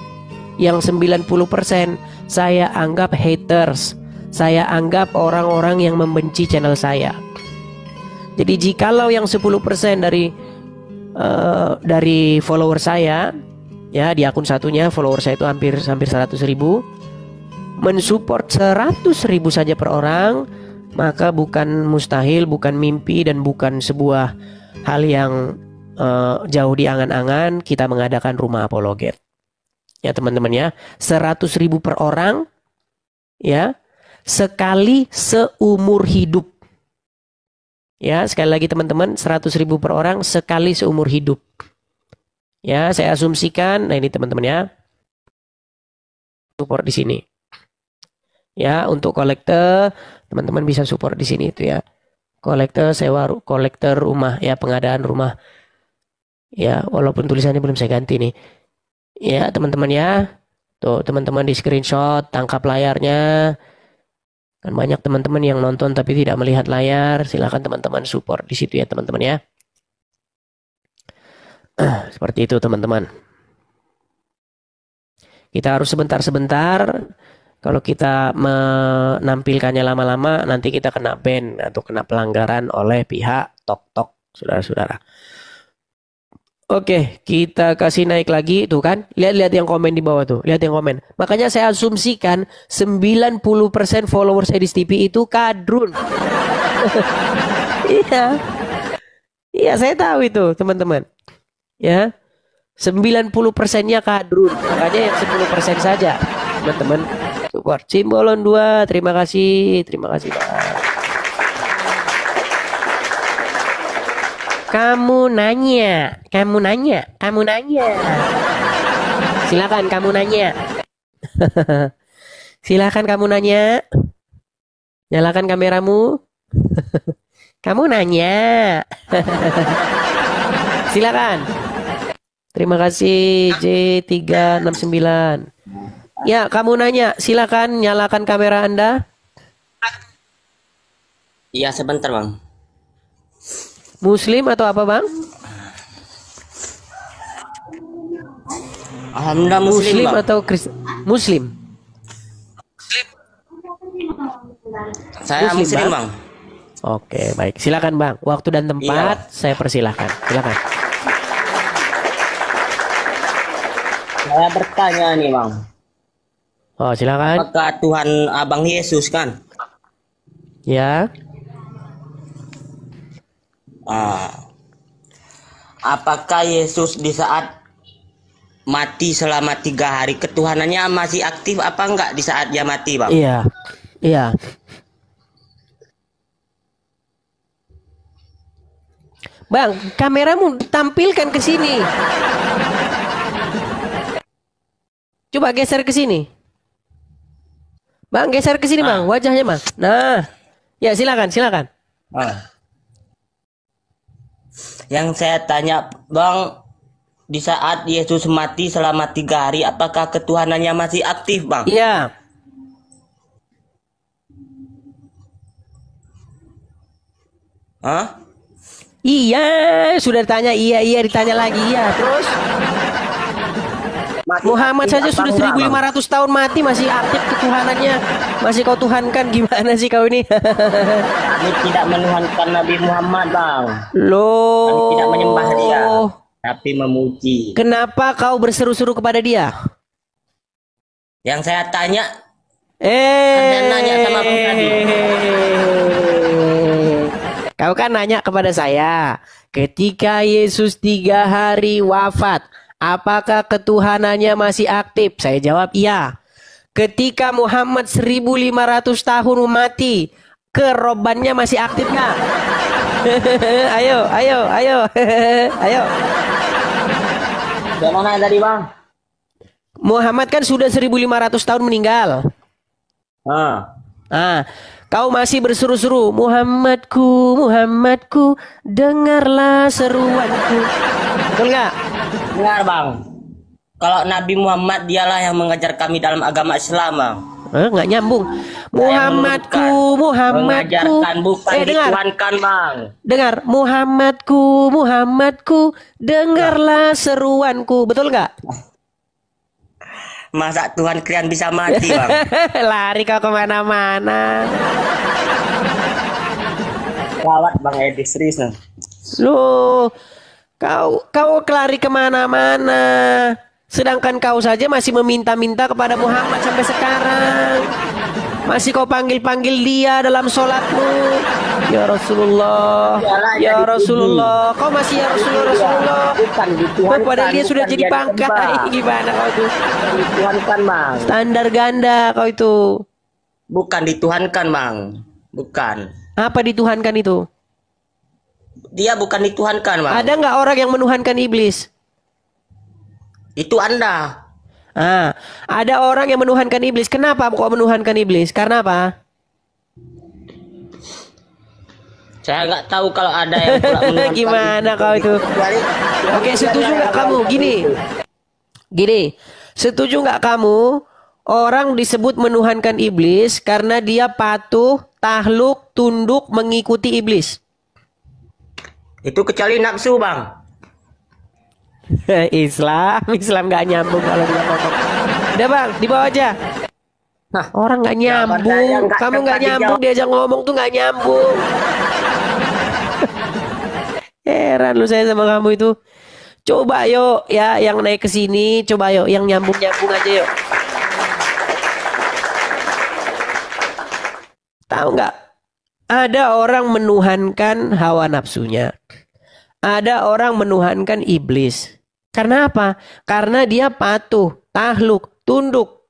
Yang 90% saya anggap haters. Saya anggap orang-orang yang membenci channel saya. Jadi jikalau yang 10% dari follower saya, ya di akun satunya follower saya itu hampir 100.000, mensupport 100.000 saja per orang, maka bukan mustahil, bukan mimpi, dan bukan sebuah hal yang jauh di angan-angan kita mengadakan rumah apologet. Ya teman-teman ya, 100.000 per orang, ya, sekali seumur hidup. Ya, sekali lagi teman-teman, 100.000 per orang sekali seumur hidup. Ya, saya asumsikan, nah ini teman-teman ya, support di sini. Ya, untuk kolektor, teman-teman bisa support di sini itu ya. Kolektor sewa, kolektor rumah, ya pengadaan rumah. Ya, walaupun tulisannya belum saya ganti nih. Ya, teman-teman ya. Tuh, teman-teman di screenshot, tangkap layarnya. Kan banyak teman-teman yang nonton tapi tidak melihat layar. Silahkan teman-teman support di situ ya teman-teman ya. Seperti itu teman-teman. Kita harus sebentar-sebentar. Kalau kita menampilkannya lama-lama, nanti kita kena ban atau kena pelanggaran oleh pihak TokTok, saudara-saudara. Oke, kita kasih naik lagi tuh kan. Lihat-lihat yang komen di bawah tuh. Lihat yang komen. Makanya saya asumsikan 90% followers Edis TV itu kadrun. Iya. Iya, saya tahu itu, teman-teman. Ya. 90%-nya kadrun. Makanya yang 10% saja, teman-teman. Support Simbolon 2. Terima kasih. Terima kasih, Pak. Kamu nanya. Silakan kamu nanya. Silakan kamu nanya. Nyalakan kameramu. Kamu nanya. Silakan. Terima kasih J369. Ya, kamu nanya. Silakan nyalakan kamera Anda. Iya, sebentar, Bang. Muslim atau apa, Bang? Alhamdulillah Muslim Bang. atau Kristen? Muslim. Saya Muslim, Bang. Oke, baik. Silakan, Bang. Waktu dan tempat saya persilahkan. Silakan. Saya bertanya nih, Bang. Oh, silakan. Apakah Tuhan Abang Yesus kan? Ya. Apakah Yesus di saat mati selama 3 hari ketuhanannya masih aktif apa enggak di saat dia mati, Bang? Iya. Iya. Bang, kameramu tampilkan ke sini. Coba geser ke sini. Bang, geser ke sini, Bang. Wajahnya, Bang. Nah. Ya, silakan. Yang saya tanya, Bang, di saat Yesus mati selama 3 hari, apakah ketuhanannya masih aktif, Bang? Iya. Hah? Iya, sudah ditanya iya ditanya lagi iya. Terus Muhammad saja sudah 1500 tahun mati masih aktif ketuhanannya. Masih kau tuhankan, gimana sih kau ini? Kami tidak menuhankan Nabi Muhammad, Bang. Loh. Kami tidak menyembah dia, tapi memuji. Kenapa kau berseru-seru kepada dia? Yang saya tanya, Anda nanya sama Bang tadi. Kau kan nanya kepada saya, ketika Yesus 3 hari wafat, apakah ketuhanannya masih aktif? Saya jawab iya. Ketika Muhammad 1500 tahun mati, kerobannya masih aktif nggak? Ayo. Ayo. Gimana tadi, Bang? Muhammad kan sudah 1500 tahun meninggal. Kau masih berseru-seru, Muhammadku, dengarlah seruanku. Betul nggak? Benar, Bang. Kalau Nabi Muhammad dialah yang mengajar kami dalam agama Islam, Bang. Nggak nyambung. Muhammadku. Mengajarkan bukan Dengar. dituhankan, Bang. Dengar, Muhammadku, dengarlah seruanku. Betul nggak? Masa Tuhan kalian bisa mati, Bang? Lari kau kemana-mana. Lawat, Bang Edi, serius. Loh, kau lari kemana-mana. Sedangkan kau saja masih meminta-minta kepada Muhammad sampai sekarang. Masih kau panggil-panggil dia dalam sholatmu. Ya Rasulullah, ya Rasulullah. Kau masih ya Rasulullah. Padahal dia sudah jadi bangkai. Gimana kau itu? Dituhankan, Bang. Standar ganda kau itu. Bukan dituhankan, Bang. Bukan. Apa dituhankan itu? Dia bukan dituhankan, Bang. Ada nggak orang yang menuhankan iblis? Itu Anda. Ada orang yang menuhankan iblis. Kenapa kok menuhankan iblis? Karena apa? Saya nggak tahu kalau ada yang menuhankan. Gimana kau itu? Oke, setuju nggak kamu? Gini, setuju nggak kamu? Orang disebut menuhankan iblis karena dia patuh, takluk, tunduk, mengikuti iblis. Itu kecuali nafsu, Bang. Islam nggak nyambung kalau dia ngomong. Udah, Bang, dibawa aja. Orang nggak nyambung. Kamu nggak nyambung, diajak ngomong tuh nggak nyambung. Heran lu saya sama kamu itu. Coba yuk ya yang naik ke sini, coba yuk yang nyambung-nyambung aja yuk. Tahu nggak? Ada orang menuhankan hawa nafsunya. Ada orang menuhankan iblis. Karena apa? Karena dia patuh, takluk, tunduk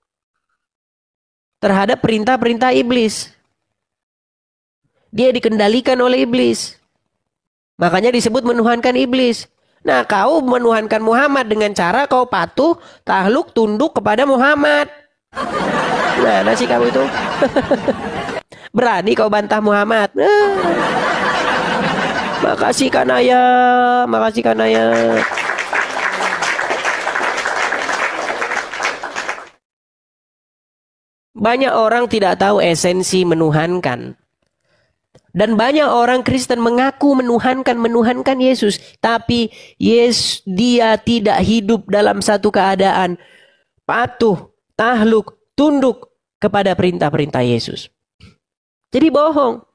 terhadap perintah-perintah iblis. Dia dikendalikan oleh iblis. Makanya disebut menuhankan iblis. Nah, kau menuhankan Muhammad dengan cara kau patuh, takluk, tunduk kepada Muhammad. Mana sih kamu itu? Berani kau bantah Muhammad. Makasih Kanaya. Banyak orang tidak tahu esensi menuhankan. Dan banyak orang Kristen mengaku menuhankan Yesus. Tapi dia tidak hidup dalam satu keadaan patuh, takluk, tunduk kepada perintah-perintah Yesus. Jadi bohong.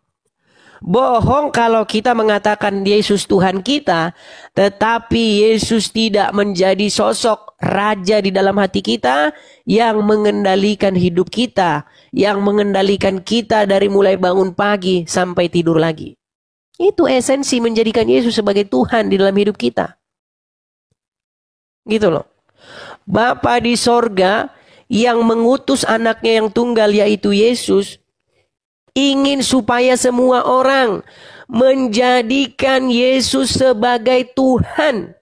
Bohong kalau kita mengatakan Yesus Tuhan kita, tetapi Yesus tidak menjadi sosok raja di dalam hati kita yang mengendalikan hidup kita, yang mengendalikan kita dari mulai bangun pagi sampai tidur lagi. Itu esensi menjadikan Yesus sebagai Tuhan di dalam hidup kita. Gitu loh. Bapa di sorga yang mengutus anaknya yang tunggal yaitu Yesus ingin supaya semua orang menjadikan Yesus sebagai Tuhan.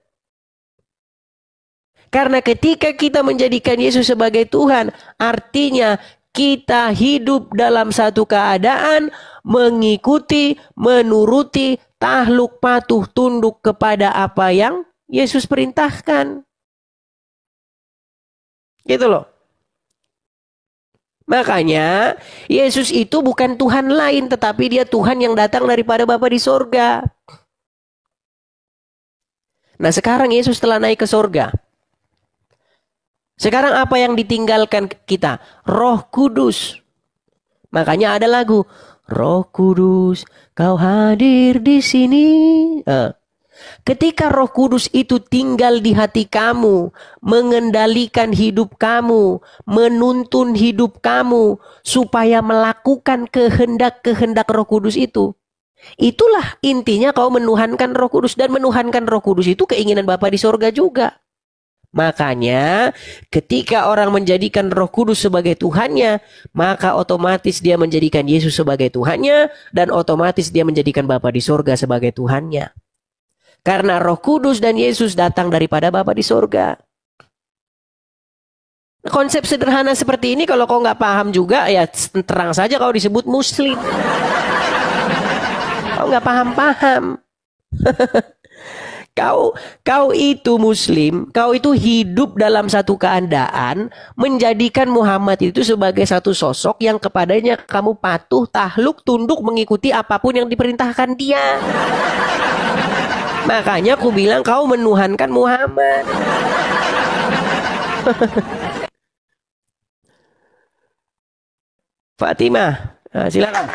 Karena ketika kita menjadikan Yesus sebagai Tuhan, artinya kita hidup dalam satu keadaan mengikuti, menuruti, takluk, patuh, tunduk kepada apa yang Yesus perintahkan. Gitu loh. Makanya Yesus itu bukan Tuhan lain, tetapi dia Tuhan yang datang daripada Bapa di sorga. Nah sekarang Yesus telah naik ke sorga. Sekarang apa yang ditinggalkan kita? Roh Kudus. Makanya ada lagu, Roh Kudus, kau hadir di sini. Ketika Roh Kudus itu tinggal di hati kamu, mengendalikan hidup kamu, menuntun hidup kamu, supaya melakukan kehendak-kehendak Roh Kudus itu. Itulah intinya kau menuhankan Roh Kudus. Dan menuhankan Roh Kudus itu keinginan Bapa di sorga juga. Makanya ketika orang menjadikan Roh Kudus sebagai Tuhannya, maka otomatis dia menjadikan Yesus sebagai Tuhannya, dan otomatis dia menjadikan Bapa di sorga sebagai Tuhannya. Karena Roh Kudus dan Yesus datang daripada Bapa di sorga. Konsep sederhana seperti ini kalau kau nggak paham juga, ya terang saja kau disebut Muslim. Kau nggak paham-paham. Kau itu Muslim, kau itu hidup dalam satu keadaan menjadikan Muhammad itu sebagai satu sosok yang kepadanya kamu patuh, takluk, tunduk, mengikuti apapun yang diperintahkan dia. Makanya aku bilang kau menuhankan Muhammad. Fatimah, nah, silakan.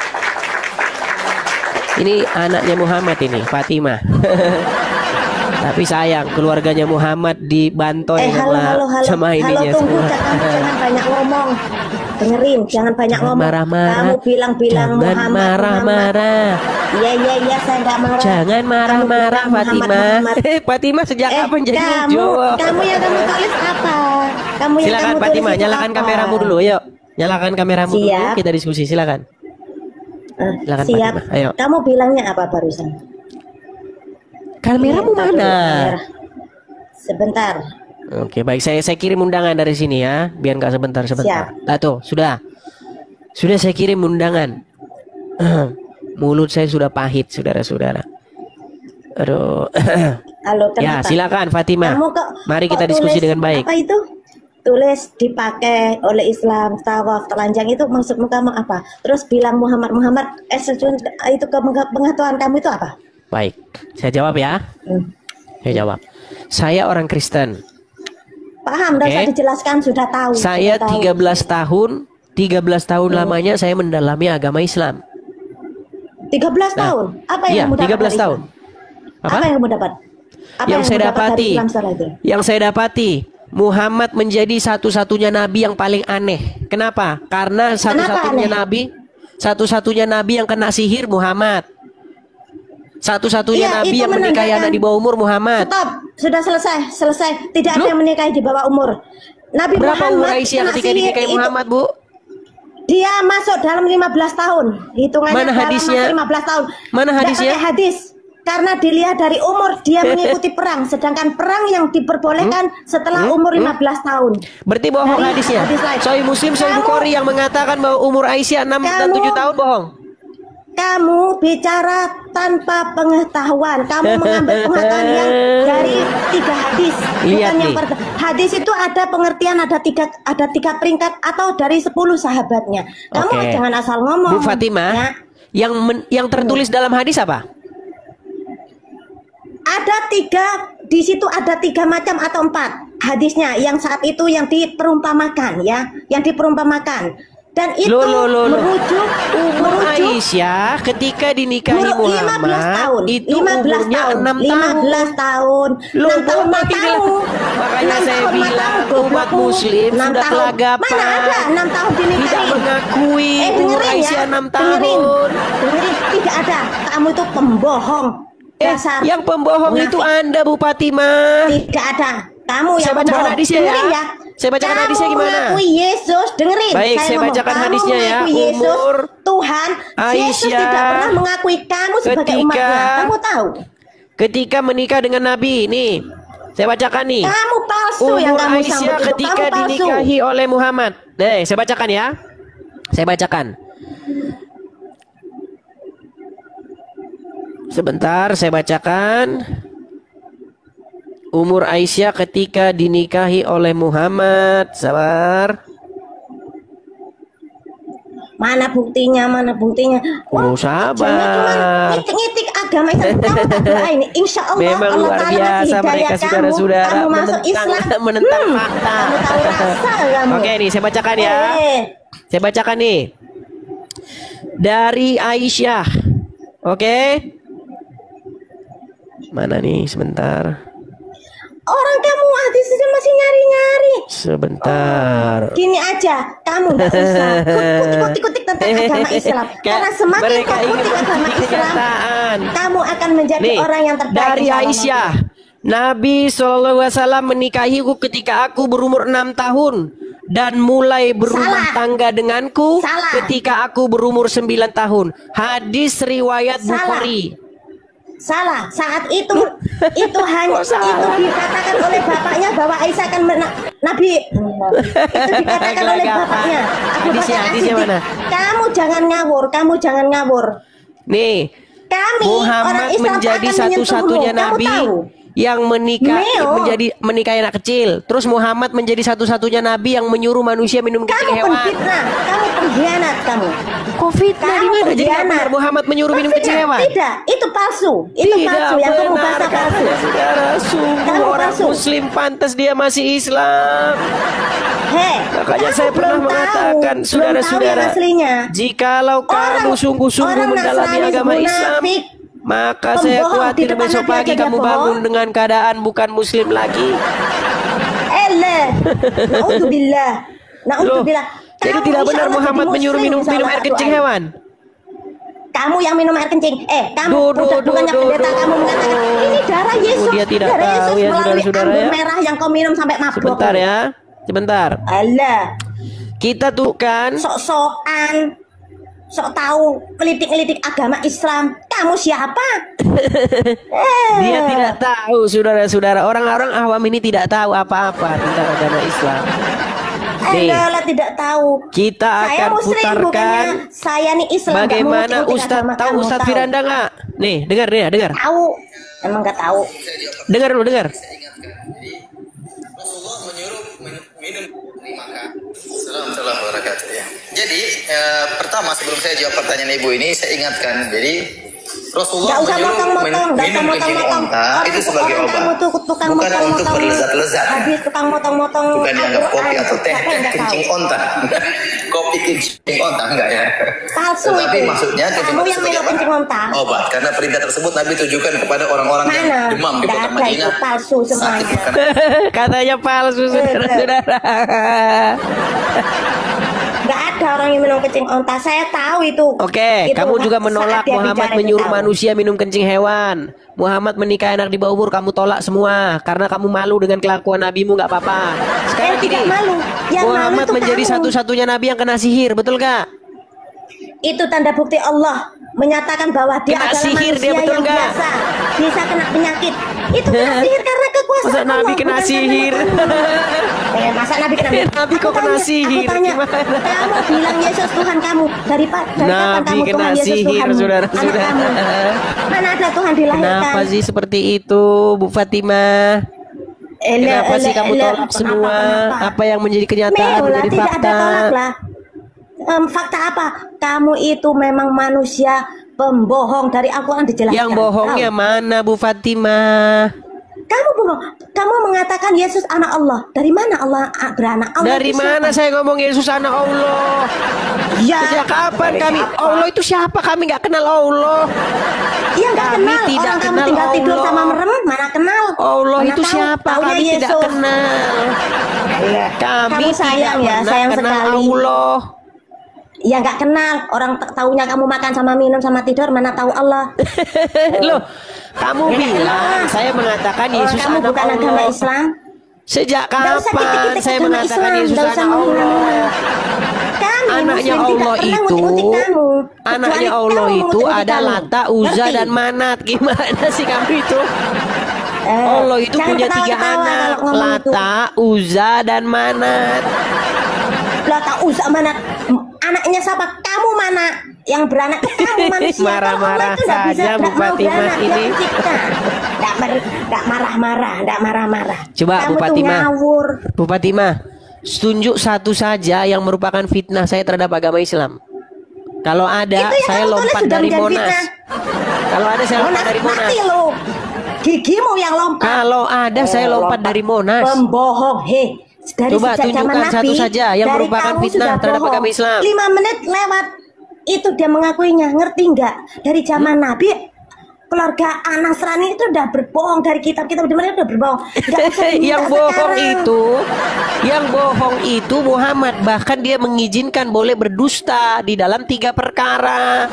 Ini anaknya Muhammad ini, Fatimah. Tapi sayang keluarganya Muhammad dibantoy sama ininya semua. Jangan banyak ngomong. Dengerin, jangan banyak ngomong. Marah-marah. Kamu bilang-bilang Jangan marah-marah. Iya, saya nggak marah. Jangan marah-marah, Fatimah. Fatimah sejak kapan jadi Jawa? Kamu yang kamu tulis apa? Silakan Fatimah, nyalakan kameramu dulu, yuk. Nyalakan kameramu dulu, kita diskusi, silakan. Silakan siap. Fatimah, ayo. Kamu bilangnya apa barusan? Kameramu mana? Sebentar. Oke, baik. Saya kirim undangan dari sini ya, biar nggak sebentar. Tuh, sudah saya kirim undangan. Mulut saya sudah pahit, saudara-saudara. Aduh. Halo, ya, silakan Fatimah. Mari kita diskusi dengan baik. Apa itu? Tulis dipakai oleh Islam, tawaf, telanjang, itu maksudmu kamu apa? Terus bilang Muhammad itu pengetahuan kamu itu apa? Baik, saya jawab ya. Saya jawab. Saya orang Kristen. Paham, dan saya dijelaskan, sudah tahu. Saya 13 tahun lamanya saya mendalami agama Islam. 13 tahun? Apa yang kamu dapat? 13 tahun. Apa yang kamu dapat? Yang saya dapati, Muhammad menjadi satu-satunya nabi yang paling aneh. Kenapa? Karena satu-satunya nabi yang kena sihir Muhammad. Satu-satunya nabi yang menikahi anak di bawah umur Muhammad. Stop, sudah selesai. Tidak ada yang menikahi di bawah umur. Nabi berapa Muhammad umur Aisyah ketika dinikahi Muhammad, Bu? Dia masuk dalam 15 tahun. Hitungannya mana hadisnya? 15 tahun. Mana hadisnya? Hadis. Karena dilihat dari umur dia mengikuti perang, sedangkan perang yang diperbolehkan setelah umur 15 tahun. Berarti bohong hadisnya. Sahih Muslim, Sahih Bukhari yang mengatakan bahwa umur Aisyah 6 dan 7 tahun bohong. Kamu bicara tanpa pengetahuan. Kamu mengambil pengetahuan yang dari 3 hadis. Lihat nih. Hadis itu ada pengertian, ada tiga peringkat atau dari 10 sahabatnya. Kamu jangan asal ngomong. Bu Fatimah, ya. Yang tertulis dalam hadis apa? Ada 3, di situ ada 3 macam atau 4 hadisnya yang saat itu yang diperumpamakan, ya, yang diperumpamakan. Dan itu merujuk Aisyah ketika dinikahi Muhammad 15 tahun, itu 15 umurnya tahun, 6 tahun. 6 tahun matamu. Makanya saya bilang umat Muslim sudah kelagapan. Mana ada 6 tahun dinikahi? Tidak mengakui umur Aisyah 6 tahun. Dengerin, tidak ada. Kamu itu pembohong. Yang pembohong itu Anda, Bu Fatimah. Tidak ada. Kamu Saya yang bacakan pembohong. hadisnya ya. Dengerin ya. Saya bacakan hadisnya Kamu gimana? mengakui Yesus, dengerin. Baik, saya ngomong. bacakan Kamu hadisnya ya. mengakui Yesus, Umur Tuhan. Yesus Aisyah tidak pernah mengakui kamu sebagai ketika- umatnya. Kamu tahu? Ketika menikah dengan Nabi, nih. Saya bacakan nih. Kamu palsu yang Umur kamu Aisyah sambut itu. ketika Kamu palsu. dinikahi oleh Muhammad. Nih, saya bacakan ya. Saya bacakan. Sebentar, saya bacakan. Umur Aisyah ketika dinikahi oleh Muhammad. Sabar. Mana buktinya? Mana buktinya? Oh, sabar. Ngitik-ngitik agama Islam. Kamu tak doa ini. Insya Allah Memang Allah luar Ta'ala biasa kasih mereka hidayah saudara-saudara kamu masuk Islam. menentang fakta. Kamu tahu rasa kamu. Oke nih, saya bacakan ya. Saya bacakan nih. Dari Aisyah. Oke. Mana nih? Sebentar. Orang kamu hadisnya masih nyari-nyari. Sebentar. Gini aja, kamu nggak usah kutik-kutik tentang agama Islam. Karena semakin mereka kau ingin kutik agama membuktikan Islam, kenyataan. kamu akan menjadi Nih, orang yang terbaik. dari insya Allah. Aisyah. Nabi SAW menikahiku ketika aku berumur 6 tahun dan mulai berumah Salah. tangga denganku Salah. ketika aku berumur 9 tahun. Hadis riwayat Salah. Bukhari. Salah. Saat itu hanya Kok salah? itu dikatakan oleh bapaknya bahwa Aisyah akan Nabi. Itu dikatakan oleh Agak apa? bapaknya. Abu Bakar Hadisnya As-Siddiq. mana? Kamu jangan ngawur. Kamu jangan ngawur. Nih, Kami orang Muhammad Islam menjadi akan satu-satunya menyentuhmu. Kamu nabi tahu? yang menikahi anak kecil. Terus Muhammad menjadi satu-satunya nabi yang menyuruh manusia minum kencing Kamu hewan. pemfitnah, kamu pengkhianat kamu. Covid Kamu di mana? Jadi nggak pengkhianat. benar Muhammad menyuruh minum kencing Pengkhianat. hewan. Tidak, itu palsu. Itu Tidak palsu yang kamu benar, bahasa palsu. katanya saudara. Sungguh Kamu orang palsu. Muslim pantas dia masih Islam. Hei, Makanya kamu saya pernah belum tahu. mengatakan, Belum tahu yang saudara-saudara, aslinya. jikalau kamu sungguh-sungguh orang mendalami Nasrani agama Islam, munafik, maka saya pembohong, khawatir di depan besok Nabi pagi aja dia kamu bohong. bangun dengan keadaan bukan Muslim lagi. Na'udzubillah. Na'udzubillah. Jadi Kamu tidak insya benar Allah Muhammad jadi menyuruh Muslim, minum insya Allah air kencing doain. hewan. Kamu yang minum air kencing. Kamu Duh, bukannya pendeta kamu mengatakan ini darah Yesus. dia tidak darah tahu Yesus ya, melalui saudara-saudara anggur ya. merah yang kau minum sampai mabuk. Sebentar ya, sebentar. Allah. Kita tuh kan Sok-sokan, sok tahu ngelitik-ngelitik agama Islam. Kamu siapa? dia tidak tahu, saudara-saudara. Orang-orang awam ini tidak tahu apa-apa tentang agama Islam. Nih, Adalah tidak tahu. kita Saya akan Muslim, putarkan bukannya saya nih Islam. nggak bagaimana mengikuti Ustadz agama tahu kamu, Ustadz tahu. Firanda nggak? Nih, dengar nih, dengar. Tahu, emang nggak tahu. Dengar dulu, dengar. Rasulullah menyuruh minum maka. Assalamualaikum warahmatullahi wabarakatuh. Ya. Jadi pertama sebelum saya jawab pertanyaan ibu ini saya ingatkan. Jadi Rasulullah Nggak usah menyuruh motong-motong, nggak usah minum kencing motong-motong. onta itu sebagai Orang obat, kamu tuh tukang bukan untuk motong-motong. berlezat-lezat. Habis tukang motong-motong. Bukan dianggap kopi Al-Quran. atau teh Siapa yang nggak kencing tahu? onta. Kopi kencing onta enggak ya? Palsu Tetapi itu. maksudnya kencing Kamu onta yang sebagai minum kencing onta. obat. Karena perintah tersebut Nabi tujukan kepada orang-orang yang Mana? demam di Nggak kota ada Madinah. itu palsu Sakit semuanya. karena Katanya palsu, saudara-saudara. Gak ada orang yang minum kencing onta. Saya tahu itu. Oke, Itu kamu juga saat menolak dia Muhammad bicara itu menyuruh tahu. manusia minum kencing hewan. Muhammad menikahi anak di bawah umur, kamu tolak semua karena kamu malu dengan kelakuan nabimu, nggak apa-apa. Sekarang Saya tidak gini, malu. Yang malu Muhammad itu menjadi kamu. satu-satunya nabi yang kena sihir, betul gak? Itu tanda bukti Allah menyatakan bahwa dia Kena adalah sihir dia, manusia betul yang nggak? biasa, bisa kena penyakit. Itu kena sihir karena kekuasaan Masa Allah. Nabi kena bukan sihir? karena masa Nabi kena sihir? Nabi kok Aku kena tanya, sihir? Aku tanya, Gimana? kamu bilang Yesus Tuhan kamu dari kapan Nabi kamu kena Tuhan Yesus sihir, Tuhanmu? saudara-saudara. Anak kamu. Mana ada Tuhan dilahirkan? Kenapa sih seperti itu, Bu Fatimah? Kenapa sih kamu tolak semua? Apa yang menjadi kenyataan, Meola, menjadi tidak fakta? ada tolak lah. Fakta apa? Kamu itu memang manusia pembohong, dari Al-Quran dijelaskan. Yang bohongnya Tahu? mana, Bu Fatimah? Kamu bohong. Kamu mengatakan Yesus anak Allah. Dari mana Allah beranak? Allah Dari itu mana siapa? saya ngomong Yesus anak Allah? Ya. Sejak kapan Dari kami? siapa? Allah itu siapa? Kami nggak kenal Allah. Iya nggak Kami kenal. tidak Orang kamu kenal tinggal tidur Allah. sama merem, mana kenal? Allah Mana itu tahu? siapa? Taunya Kami tidak Yesus. kenal. Kami Kamu sayang tidak ya, pernah sayang kenal sekali. Allah. Ya nggak kenal. Orang taunya kamu makan sama minum sama tidur, mana tahu Allah? Loh, kamu Ya, bilang kenal. saya mengatakan Orang Yesus kamu anak bukan agama Allah. Islam. Sejak Nggak usah kapan kritik-kritik saya agama mengatakan Islam, Yesus nggak usah anak Allah? Kami Anaknya Muslim Allah tidak pernah itu, ngutik-ngutik kamu. anaknya Kecuali Allah kamu itu ngutik-ngutik ada kamu. Lata, Uzza Ngerti? dan Manat. Gimana sih kamu itu? Allah itu jangan punya 3 ketawa-ketawa anak, kalau ngomong itu. Lata, Uzza dan Manat. Lata, Uzza, Manat. Anaknya siapa? Kamu mana? Yang beranak kamu manusia. Marah-marah Kalau Allah itu nggak bisa, saja Bu nggak mau Fatimah beranak, dia ini. pencipta. Nggak marah-marah, nggak marah-marah. Coba kamu Bu tuh Fatimah. ngawur. Bu Fatimah, tunjuk satu saja yang merupakan fitnah saya terhadap agama Islam. Kalau ada, Itu yang saya kamu tulis lompat sudah dari menjadi Monas. fitnah. Kalau ada, saya lompat dari Monas. Mati lo. Gigimu yang lompat. Kalau ada, saya lompat dari Monas. Pembohong, dari Coba sejak zaman tunjukkan satu Nabi, saja yang dari merupakan kamu fitnah sudah terhadap bohong. agama Islam. 5 menit lewat itu dia mengakuinya, ngerti nggak? Dari zaman Nabi, keluarga Nasrani itu udah berbohong, dari kitab-kitab di mana udah berbohong. Nggak usah diminta yang bohong sekarang. yang bohong itu Muhammad, bahkan dia mengizinkan boleh berdusta di dalam 3 perkara.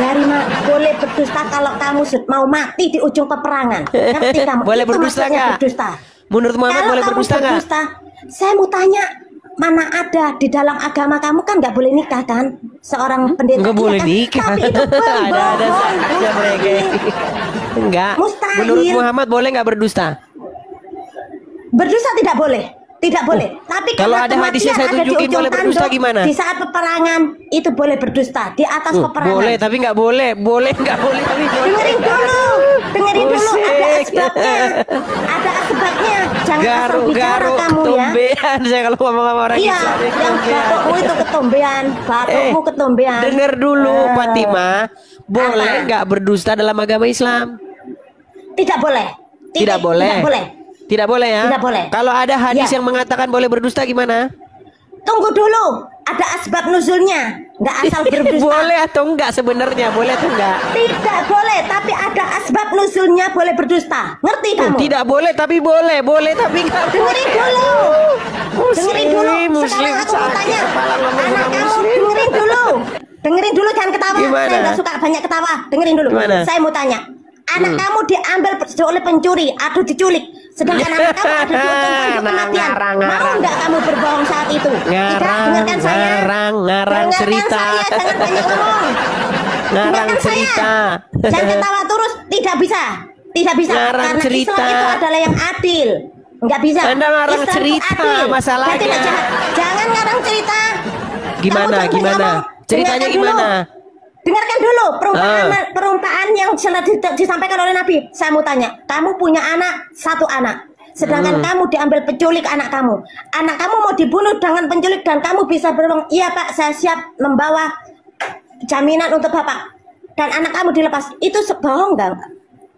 Dari boleh berdusta kalau kamu mau mati di ujung peperangan. Ngerti kamu? Boleh Itu berdusta maksudnya nggak? berdusta. Menurut Muhammad Kalau boleh kamu berdusta nggak? saya mau tanya, mana ada di dalam agama kamu kan nggak boleh nikah kan? Seorang pendeta Nggak iya boleh kan? nikah. Tapi itu Ada pembohong, saja mereka. Enggak. Mustahil. Menurut Muhammad boleh nggak berdusta? Berdusta tidak boleh. Tidak boleh. Tapi Kalau karena ada hadisnya kematian saya ada di tunjukin ujung boleh berdusta tanduk, gimana? Di saat peperangan itu boleh berdusta di atas peperangan. Boleh, tapi nggak boleh. Boleh, nggak boleh, tapi boleh. Dengerin dulu, dengerin dulu. Ada Pusing. asbabnya, ada asbabnya. Jangan asal bicara Garuk-garuk kamu ya. ketombean saya kalau ngomong sama orang Iya, Islam yang ketombean. batukmu itu ketombean, batukmu ketombean. Dengar dulu Fatimah, boleh Apa? nggak berdusta dalam agama Islam? Tidak boleh. Tidak boleh. Tidak boleh. Tidak boleh ya? Tidak boleh. Kalau ada hadis Ya. yang mengatakan boleh berdusta gimana? Tunggu dulu, ada asbab nuzulnya. Nggak asal berdusta. Boleh atau enggak sebenarnya? Boleh atau enggak? Tidak boleh, tapi ada asbab nuzulnya boleh berdusta. Ngerti kamu? Tidak boleh tapi boleh. Boleh tapi enggak boleh. Dengerin dulu. Dengerin dulu. Muslim Sekarang aku mau sakit tanya. kepala ngomong Anak sama kamu muslim. dengerin dulu. Dengerin dulu, jangan ketawa. Gimana? Saya nggak suka banyak ketawa. Dengerin dulu. Gimana? Saya mau tanya. Anak kamu diambil oleh pencuri atau diculik. Sedangkan anak kamu ada di ujung tanduk kematian. Mau nggak kamu berbohong saat itu? Tidak, dengarkan saya. Ngarang Dengarkan cerita. saya, jangan banyak ngomong. Ngarang Dengarkan saya. cerita. Jangan ketawa terus. Tidak bisa. Tidak bisa. Ngarang Karena cerita. Islam itu adalah yang adil. Nggak bisa. Anda ngarang Islam itu cerita, adil. masalahnya. Dan tidak jahat. Jangan ngarang cerita. Gimana? Kamu jangan Gimana? ngomong. Ceritanya Dengarkan dulu. gimana? Dengarkan dulu perumpamaan yang disampaikan oleh Nabi. Saya mau tanya, kamu punya anak, 1 anak. Sedangkan kamu diambil penculik anak kamu. Anak kamu mau dibunuh dengan penculik dan kamu bisa berbohong. Iya Pak, saya siap membawa jaminan untuk Bapak. Dan anak kamu dilepas. Itu bohong nggak?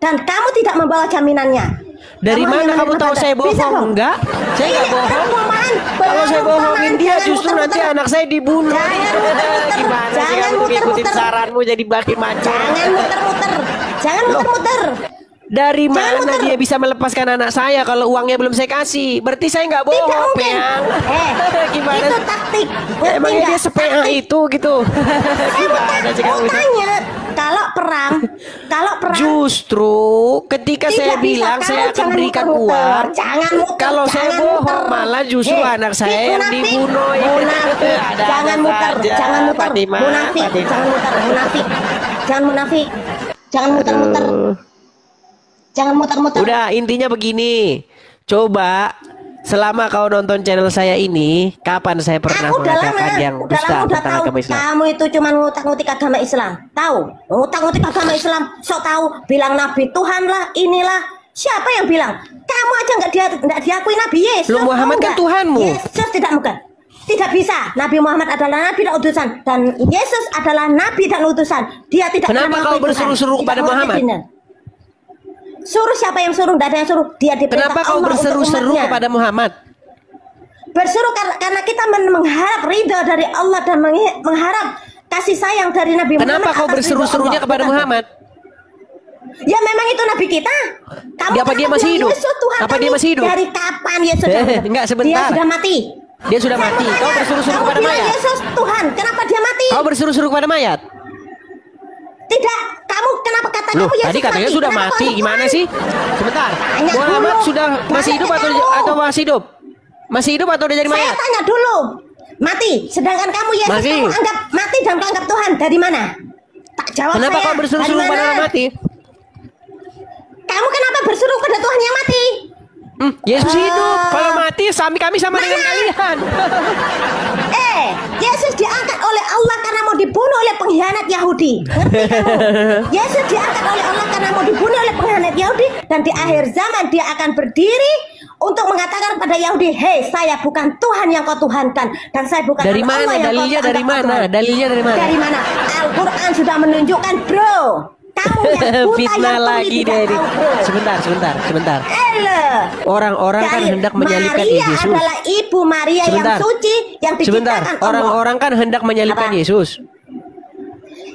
Dan kamu tidak membawa jaminannya. Dari mana hanya kamu tahu menerima saya Bisa, bohong? Bang? Enggak. Saya Ini enggak bohong. perumpamaan. Kalau saya bohongin dia Jangan justru nanti muter-muter. anak saya dibunuh. Jangan muter-muter. Gimana sih Jangan kamu ngikutin muter-muter. saranmu jadi makin macam? Jangan muter-muter. Jangan muter-muter. Dari Jangan mana muter. dia bisa melepaskan anak saya kalau uangnya belum saya kasih? Berarti saya nggak Tidak bohong, mungkin. Peang. Gimana? Itu taktik. Ngerti Emangnya nggak? dia sepea itu gitu? Gimana sih kamu Mau itu? tanya, kalau perang, Justru ketika Tidak saya bisa, bilang kamu saya akan jangan berikan muter-muter. uang, Jangan muter, kalau saya jangan bohong muter. malah justru anak saya yang munafik, dibunuh. munafik. Ada Jangan muter, saja, jangan muter, Fatimah, munafik, Fatimah. jangan muter, munafik, jangan munafik, jangan muter-muter, jangan muter-muter. Udah, intinya begini. Coba selama kau nonton channel saya ini, kapan saya pernah Aku udah mengatakan lama, yang udah dusta lama udah tentang tahu agama Islam? kamu itu cuma ngutak-ngutik agama Islam. Tahu? Ngutak-ngutik agama Islam, sok tahu, bilang Nabi Tuhan lah, inilah. Siapa yang bilang? Kamu aja nggak diakui Nabi Yesus. Loh, Muhammad tahu kan nggak? Tuhanmu. Yesus tidak bukan. Tidak bisa. Nabi Muhammad adalah nabi dan utusan, dan Yesus adalah nabi dan utusan. Dia tidak Kenapa pernah kau mengakui berseru-seru Tuhan. kepada Tidak Muhammad? mengerti benar. Suruh siapa yang suruh? Tidak ada yang suruh. Dia diperintah Kenapa kau Allah untuk berseru-seru umatnya. kepada Muhammad? Berseru karena kita mengharap ridho dari Allah dan mengharap kasih sayang dari Nabi Muhammad. Kenapa kau atas ridho berseru-serunya Allah? kepada Bukan. Apa Ya memang itu Nabi kita. Kamu Apa dia kenapa masih bilang hidup? Yesus Tuhan Apa kami? dia masih hidup? Dari kapan Yesus? Enggak, sebentar. Dia sudah mati. Dia sudah Saya mati. bertanya, Kau berseru-seru kamu kepada bilang mayat. Yesus Tuhan, kenapa dia mati? Kau berseru-seru kepada mayat? Tidak, kamu kenapa kata Loh, kamu Yesus tadi katanya sudah Kenapa mati. kau- Gimana sih? Sebentar. Tanya Muhammad dulu. sudah masih hidup Tanya atau kamu. masih hidup? Masih hidup atau udah jadi Saya mayat? tanya dulu. Mati. Sedangkan kamu Yesus Mati. kamu anggap mati dan kau anggap Tuhan. Dari mana? Tak jawab Kenapa saya. kau berseru-seru Dari pada mana? orang mati? Kamu kenapa berseru pada Tuhan yang mati? Yesus Ah. hidup. Kalau mati kami sama dengan kalian. Yesus diangkat oleh Allah karena mau dibunuh oleh pengkhianat Yahudi. Ngerti kamu? Yesus diangkat oleh Allah karena mau dibunuh oleh pengkhianat Yahudi, dan di akhir zaman dia akan berdiri untuk mengatakan pada Yahudi, "Hei, saya bukan Tuhan yang kau tuhankan, dan saya bukan Dari Allah mana? yang kau Dalilnya dari anggap mana? Tuhan." Dalilnya dari mana? Dari mana? Al-Quran sudah menunjukkan, bro. Kamu yang buta Fitnah yang tuli lagi tidak dari. tahu, bro. Sebentar. Ele. Orang-orang kan Dari hendak menyalibkan Maria Yesus. adalah ibu Maria Sebentar. yang suci yang Sebentar, diciptakan Allah. orang-orang kan hendak menyalibkan Apa? Yesus.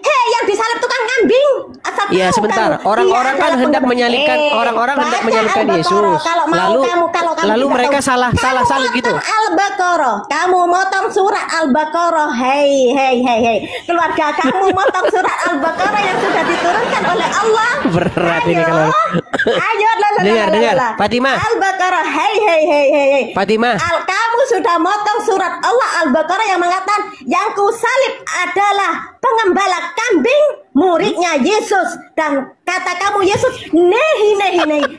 Hei, yang disalib tukang kambing. Asal Iya, tahu sebentar. kamu, Orang-orang dia kan adalah hendak pengembala. menyalibkan orang-orang hendak Baca menyalibkan Al-Baqarah. Yesus. Kalau mau Lalu kalau kamu lalu tidak mereka tahu. salah Kamu gitu. motong Al-Baqarah. Kamu motong surat Al-Baqarah. Hei. Keluarga kamu motong surat Al-Baqarah yang sudah diturunkan oleh Allah. Berat ini kalau. Ayo, Dengar. Fatimah. Al-Baqarah. Hei. Fatimah. Kamu sudah motong surat Allah Al-Baqarah yang mengatakan yang kusalib adalah pengembala kambing, muridnya Yesus, dan kata kamu Yesus nehi,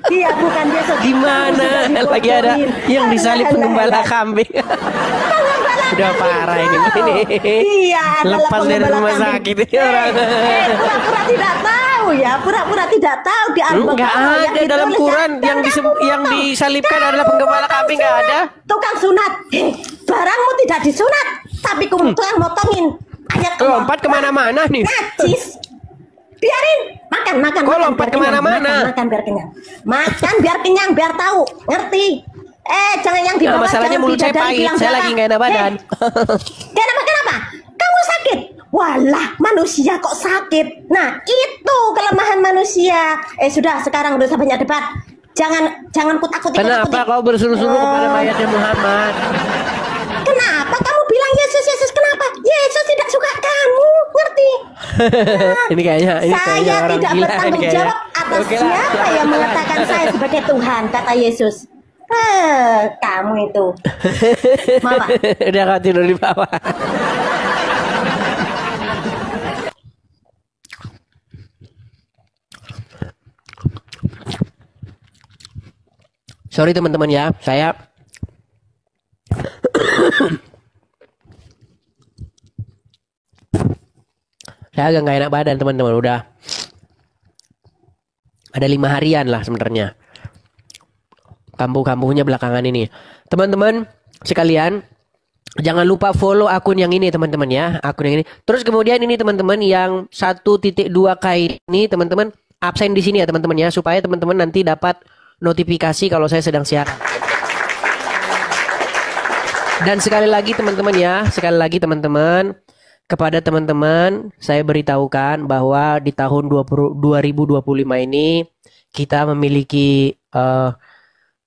dia bukan Yesus. Di mana lagi ada yang disalib pengembala kambing? Udah parah ini. Iya, adalah Lepas dari pengembala rumah kambing. sakit ini orang. Pura-pura tidak tahu ya, pura-pura tidak tahu di Enggak Al-Baqarah yang ada dalam ditulis, Quran dan yang kamu motong. disalibkan adalah pengembala kambing, enggak ada. Tukang sunat, barangmu tidak disunat, tapi kamu tukang motongin. Ayat Lompat kemana-mana nih. Najis. Biarin makan. Kok lompat biar kenyang. kemana-mana? Makan biar kenyang. Makan biar kenyang, biar tahu, ngerti? Jangan yang di Nah, bawah. masalahnya jangan mulut saya bidadari, pahit. bilang Saya belakang. lagi nggak enak badan. Kenapa? Kamu sakit? Walah, manusia kok sakit? Nah, itu kelemahan manusia. Sudah, sekarang udah banyak debat. Jangan kutak-kutik. Kenapa kau bersuruh-suruh kepada mayatnya Muhammad? Kenapa kamu bilang Yesus? Kenapa? Yesus tidak suka kamu, ngerti? Ini kayaknya Saya orang tidak gila bertanggung ini kayaknya. jawab atas Oke lah, siapa selamat yang jalan. mengatakan saya sebagai Tuhan, kata Yesus. Kamu itu. Mau apa? Udah kau tidur di bawah. Sorry teman-teman ya, saya agak nggak enak badan teman-teman. Udah ada 5 harian lah sebenarnya. Kambuh-kambuhnya belakangan ini. Teman-teman sekalian, jangan lupa follow akun yang ini teman-teman ya, akun yang ini. Terus kemudian ini teman-teman yang 1.2K ini teman-teman absen di sini ya teman-teman ya, supaya teman-teman nanti dapat notifikasi kalau saya sedang siaran. Dan sekali lagi teman-teman, kepada teman-teman saya beritahukan bahwa di tahun 2025 ini kita memiliki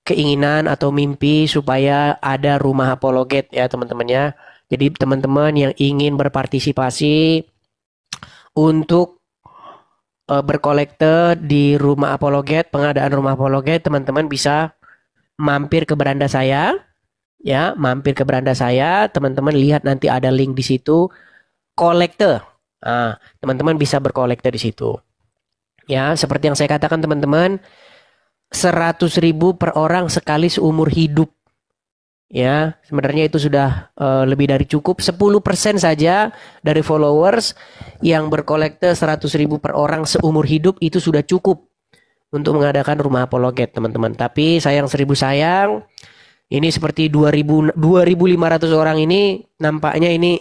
keinginan atau mimpi supaya ada rumah apologet ya teman-teman ya. Jadi teman-teman yang ingin berpartisipasi untuk berkolekte di rumah apologet, pengadaan rumah apologet, teman-teman bisa mampir ke beranda saya ya, teman-teman lihat nanti ada link di situ, kolekte. Nah, teman-teman bisa berkolekte di situ. Ya, seperti yang saya katakan teman-teman, 100.000 per orang sekali seumur hidup. Ya, sebenarnya itu sudah lebih dari cukup. 10% saja dari followers yang berkolekte 100.000 per orang seumur hidup itu sudah cukup untuk mengadakan rumah apologet, teman-teman. Tapi sayang seribu sayang, ini seperti 2.500 orang ini nampaknya ini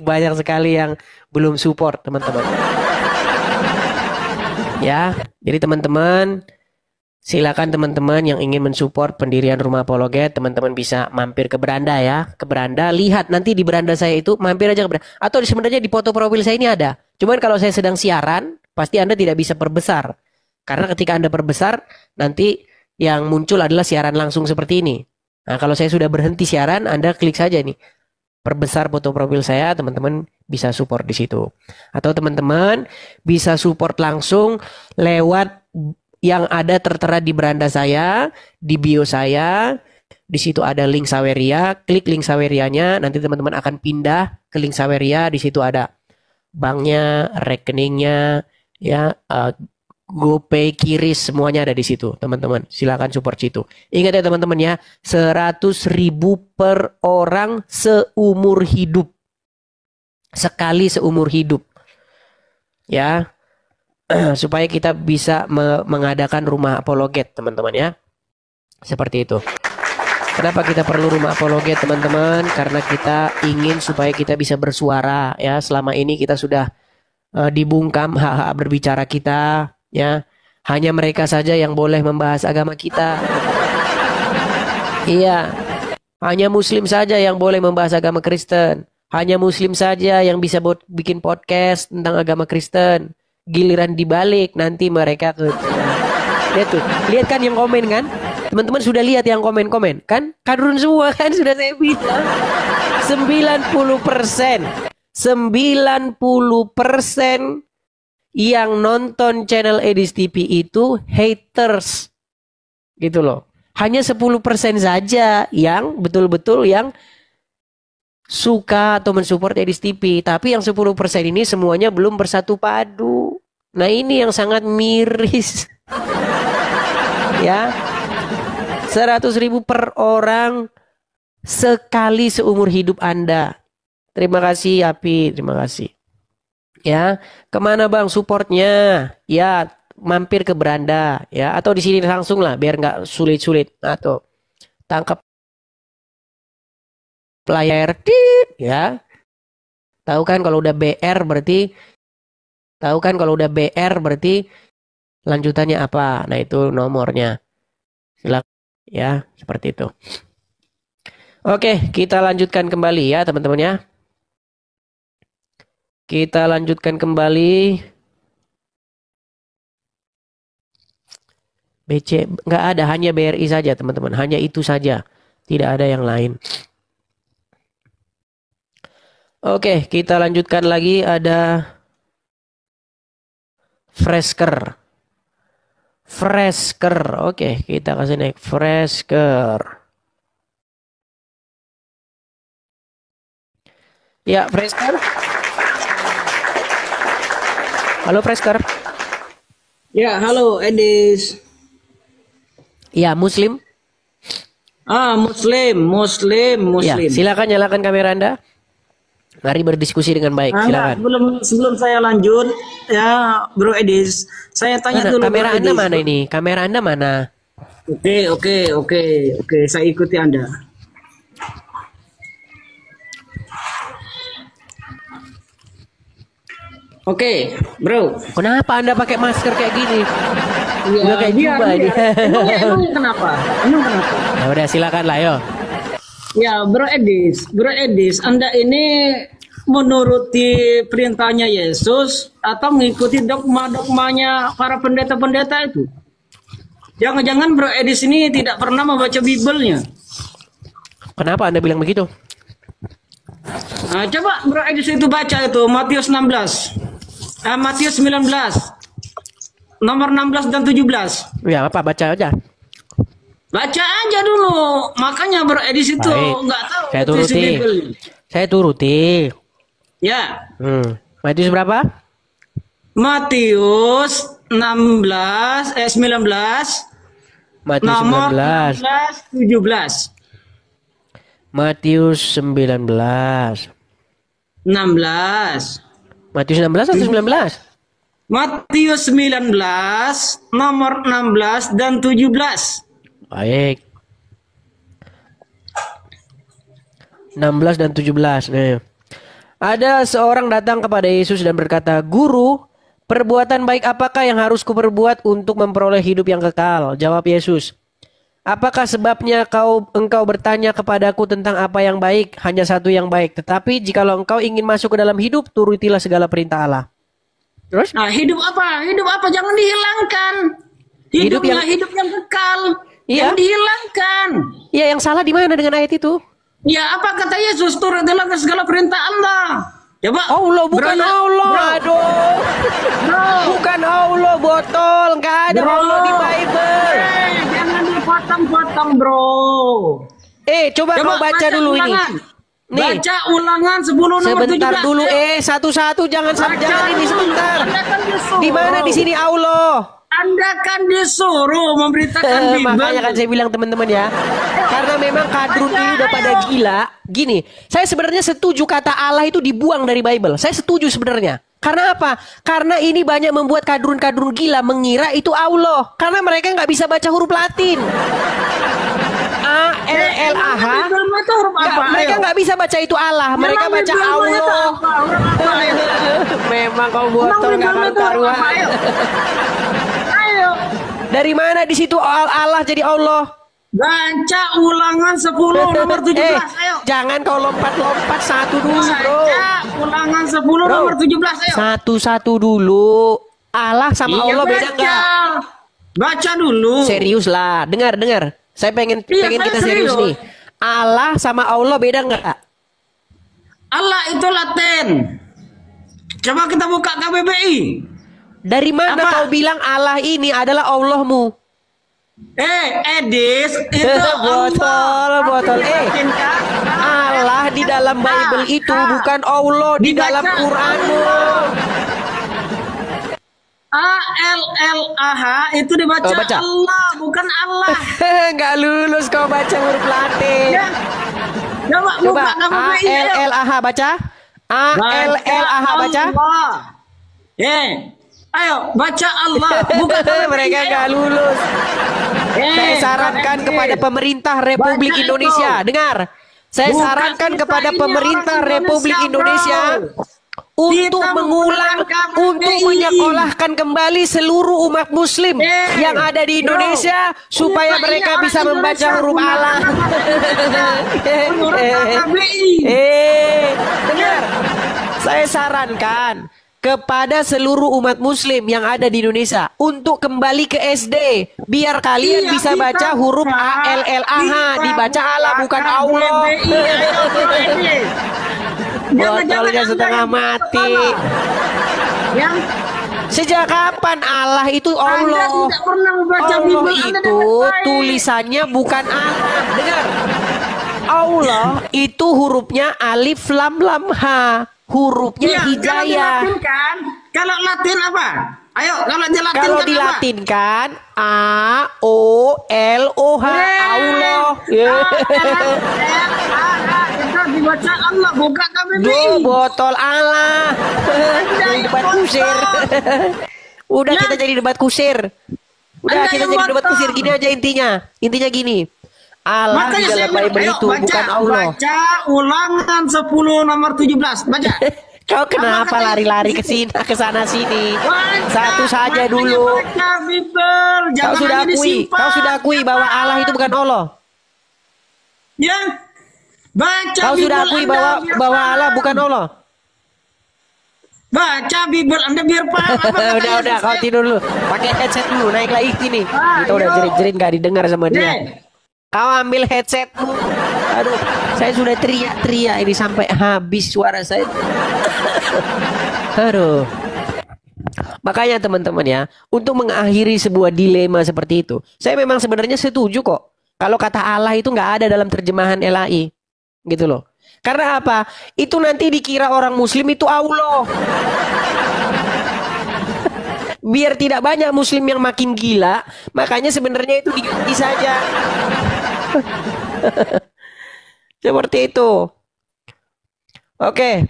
banyak sekali yang belum support, teman-teman. Ya, jadi teman-teman, silakan teman-teman yang ingin mensupport pendirian rumah apologet, teman-teman bisa mampir ke beranda ya, ke beranda, lihat nanti di beranda saya itu, mampir aja ke beranda. Atau sebenarnya di foto profil saya ini ada. Cuman kalau saya sedang siaran, pasti Anda tidak bisa perbesar. Karena ketika Anda perbesar, nanti yang muncul adalah siaran langsung seperti ini. Nah, kalau saya sudah berhenti siaran, Anda klik saja nih. perbesar foto profil saya, teman-teman bisa support di situ. Atau teman-teman bisa support langsung lewat yang ada tertera di beranda saya, di bio saya. Di situ ada link Saweria, klik link Sawerianya, nanti teman-teman akan pindah ke link Saweria. Di situ ada banknya, rekeningnya, ya, GoPay, Kiris, semuanya ada di situ, teman-teman. Silakan support situ. Ingat ya teman-teman ya, 100.000 per orang seumur hidup. Sekali seumur hidup. Ya. Supaya kita bisa mengadakan rumah apologet, teman-teman ya. Seperti itu. Kenapa kita perlu rumah apologet, teman-teman? Karena kita ingin supaya kita bisa bersuara, ya. Selama ini kita sudah dibungkam hak-hak berbicara kita, ya. Hanya mereka saja yang boleh membahas agama kita. Iya. Hanya Muslim saja yang boleh membahas agama Kristen. Hanya Muslim saja yang bisa bikin podcast tentang agama Kristen. Giliran dibalik nanti mereka tuh. Lihat tuh, lihat kan yang komen kan? Teman-teman sudah lihat yang komen-komen kan? Kadrun semua kan, sudah saya bilang. 90% yang nonton channel Edis TV itu haters. Gitu loh. Hanya 10% saja yang betul-betul yang suka atau mensupport Edis TV. Tapi yang 10% ini semuanya belum bersatu padu. Nah ini yang sangat miris. Ya. 100.000 per orang sekali seumur hidup Anda. Terima kasih Api, terima kasih. Ya, kemana bang supportnya? Ya, mampir ke beranda, ya, atau di sini langsung lah, biar nggak sulit-sulit. Atau tangkap player, ya. Tahu kan kalau udah BR berarti, lanjutannya apa? Nah itu nomornya. Silakan. Ya, seperti itu. Oke, kita lanjutkan kembali ya teman-teman ya. Kita lanjutkan kembali. BC nggak ada, hanya BRI saja teman-teman. Hanya itu saja, tidak ada yang lain. Oke, kita lanjutkan lagi. Ada Fresker. Oke, kita kasih naik Fresker. Ya, Fresker. Halo Fresker. Ya, halo Edis. Ya, Muslim. Muslim. Ya, silakan nyalakan kamera Anda. Mari berdiskusi dengan baik. Silakan. Sebelum saya lanjut, ya Bro Edis, saya tanya dulu. Kamera Anda mana ini? Kamera Anda mana? Oke, saya ikuti Anda. Oke, Bro. Kenapa Anda pakai masker kayak gini? Ya, udah kayak Juba ini. Emang kenapa? Ya udah silakan lah yo. Ya, Bro Edis, Anda ini menuruti perintahnya Yesus atau mengikuti dogma-dogmanya para pendeta-pendeta itu? Jangan-jangan Bro Edis ini tidak pernah membaca Bibelnya. Kenapa Anda bilang begitu? Nah, coba Bro Edis itu baca itu Matius 19, Matius 19, nomor 16 dan 17. Ya apa, baca aja. Baca aja dulu. Makanya Bro Edis itu nggak tahu. Saya turuti. Ya. Matius berapa? Matius 19. Matius nomor 19. 17. Matius 19. 16. Matius 16 atau 19? Matius 19 nomor 16 dan 17. Baik. 16 dan 17 nih. Ada seorang datang kepada Yesus dan berkata, "Guru, perbuatan baik apakah yang harus kuperbuat untuk memperoleh hidup yang kekal?" Jawab Yesus, "Apakah sebabnya engkau bertanya kepadaku tentang apa yang baik? Hanya satu yang baik. Tetapi jikalau engkau ingin masuk ke dalam hidup, turutilah segala perintah Allah." Terus? Nah, hidup apa? Hidup apa? Jangan dihilangkan. Hidup yang kekal. Iya. Yang dihilangkan. Iya, yang salah di mana dengan ayat itu? Ya apa kata Yesus? Turut adalah segala perintah Allah. Ya Pak. Allah bukan Bro, Allah. bro. Aduh. Bro. Bukan Allah, botol. Nggak ada Bro. Allah di Bible. Jangan dipotong-potong, bro. Coba kau baca dulu ulangan. ini. Nih. Baca ulangan 10 nomor 17. Sebentar dulu, satu-satu jangan ini sebentar. Di mana di sini Allah? Anda kan disuruh memberitakan Bible. Makanya kan saya bilang teman-teman ya, karena memang kadrun ini udah pada gila. Gini, saya sebenarnya setuju kata Allah itu dibuang dari Bible. Saya setuju sebenarnya. Karena apa? Karena ini banyak membuat kadrun-kadrun gila mengira itu Allah. Karena mereka nggak bisa baca huruf Latin. A-L-L-A-H. Mereka nggak bisa baca itu Allah. Mereka baca Allah. Memang kau botol nggak karu-karuan. Dari mana di situ Allah jadi Allah? Baca ulangan 10 nomor 17. Ayo. Jangan kau lompat-lompat satu dulu, bro. Baca ulangan 10 nomor 17. Ayo. Satu-satu dulu. Allah sama Allah beda nggak? Baca dulu. Serius lah. Dengar. Saya pengen kita serius nih. Allah sama Allah beda nggak? Allah itu Latin. Coba kita buka KBBI. Dari mana kau bilang Allah ini adalah Allahmu? Edis itu botol. Allah di dalam Bible itu bukan Allah di dalam Quranmu. A-L-L-A-H itu dibaca Allah, bukan Allah. Nggak lulus kau baca huruf Latin. Coba A-L-L-A-H baca. A-L-L-A-H baca. Ayo baca Allah, bukan mereka nggak lulus. Saya sarankan kepada pemerintah Republik Indonesia. Dengar, saya sarankan kepada pemerintah Republik Indonesia untuk mengulang, untuk menyekolahkan kembali seluruh umat Muslim yang ada di Indonesia supaya mereka bisa membaca huruf Allah. Dengar, saya sarankan kepada seluruh umat Muslim yang ada di Indonesia untuk kembali ke SD biar kalian bisa baca huruf A-L-L-A-H, dibaca Allah bukan Allah. Botolnya setengah mati. Sejak kapan Allah itu Allah? Allah itu tulisannya bukan Allah. Dengar, Allah itu hurufnya alif lam lam ha. Hurufnya hijayah. Kalau Latin apa? Ayo, kalau dilatinkan A O L O H Allah. Kita dibaca Allah, bukan KBBI. Botol Allah. Debat kusir. Udah kita jadi debat kusir. Udah kita jadi debat kusir. Gini aja intinya. Intinya gini. Allah di dalam Bible itu bukan Allah. Baca ulangan 10 nomor 17. Baca. Kau kenapa lari-lari ke sini, ke sana sini? Satu saja dulu. Kau sudah akui bahwa Allah itu bukan Allah. Ya. Baca. Kau sudah akui bahwa Allah bukan Allah. Baca Bible Anda biar paham. Udah, kau tidur dulu. Pakai headset dulu, naik lagi sini. Kita udah jerit-jerit nggak didengar sama dia. Kau ambil headsetmu. Aduh, saya sudah teriak-teriak ini sampai habis suara saya. Aduh. Makanya teman-teman ya, untuk mengakhiri sebuah dilema seperti itu, saya memang sebenarnya setuju kok. Kalau kata Allah itu nggak ada dalam terjemahan LAI, gitu loh. Karena apa? Itu nanti dikira orang Muslim itu Allah. Biar tidak banyak Muslim yang makin gila, makanya sebenarnya itu diganti saja. Seperti itu. Oke.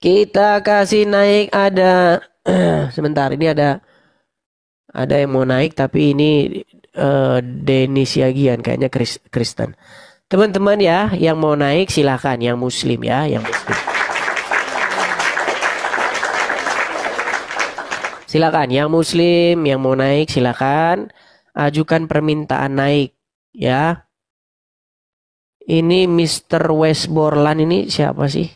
Kita kasih naik ada sebentar, ini ada yang mau naik tapi ini Denis Yagian kayaknya Kristen. Teman-teman ya, yang mau naik silakan, yang Muslim ya, yang Muslim. Silakan yang Muslim yang mau naik silakan ajukan permintaan naik ya. Ini Mr. Westborland ini siapa sih?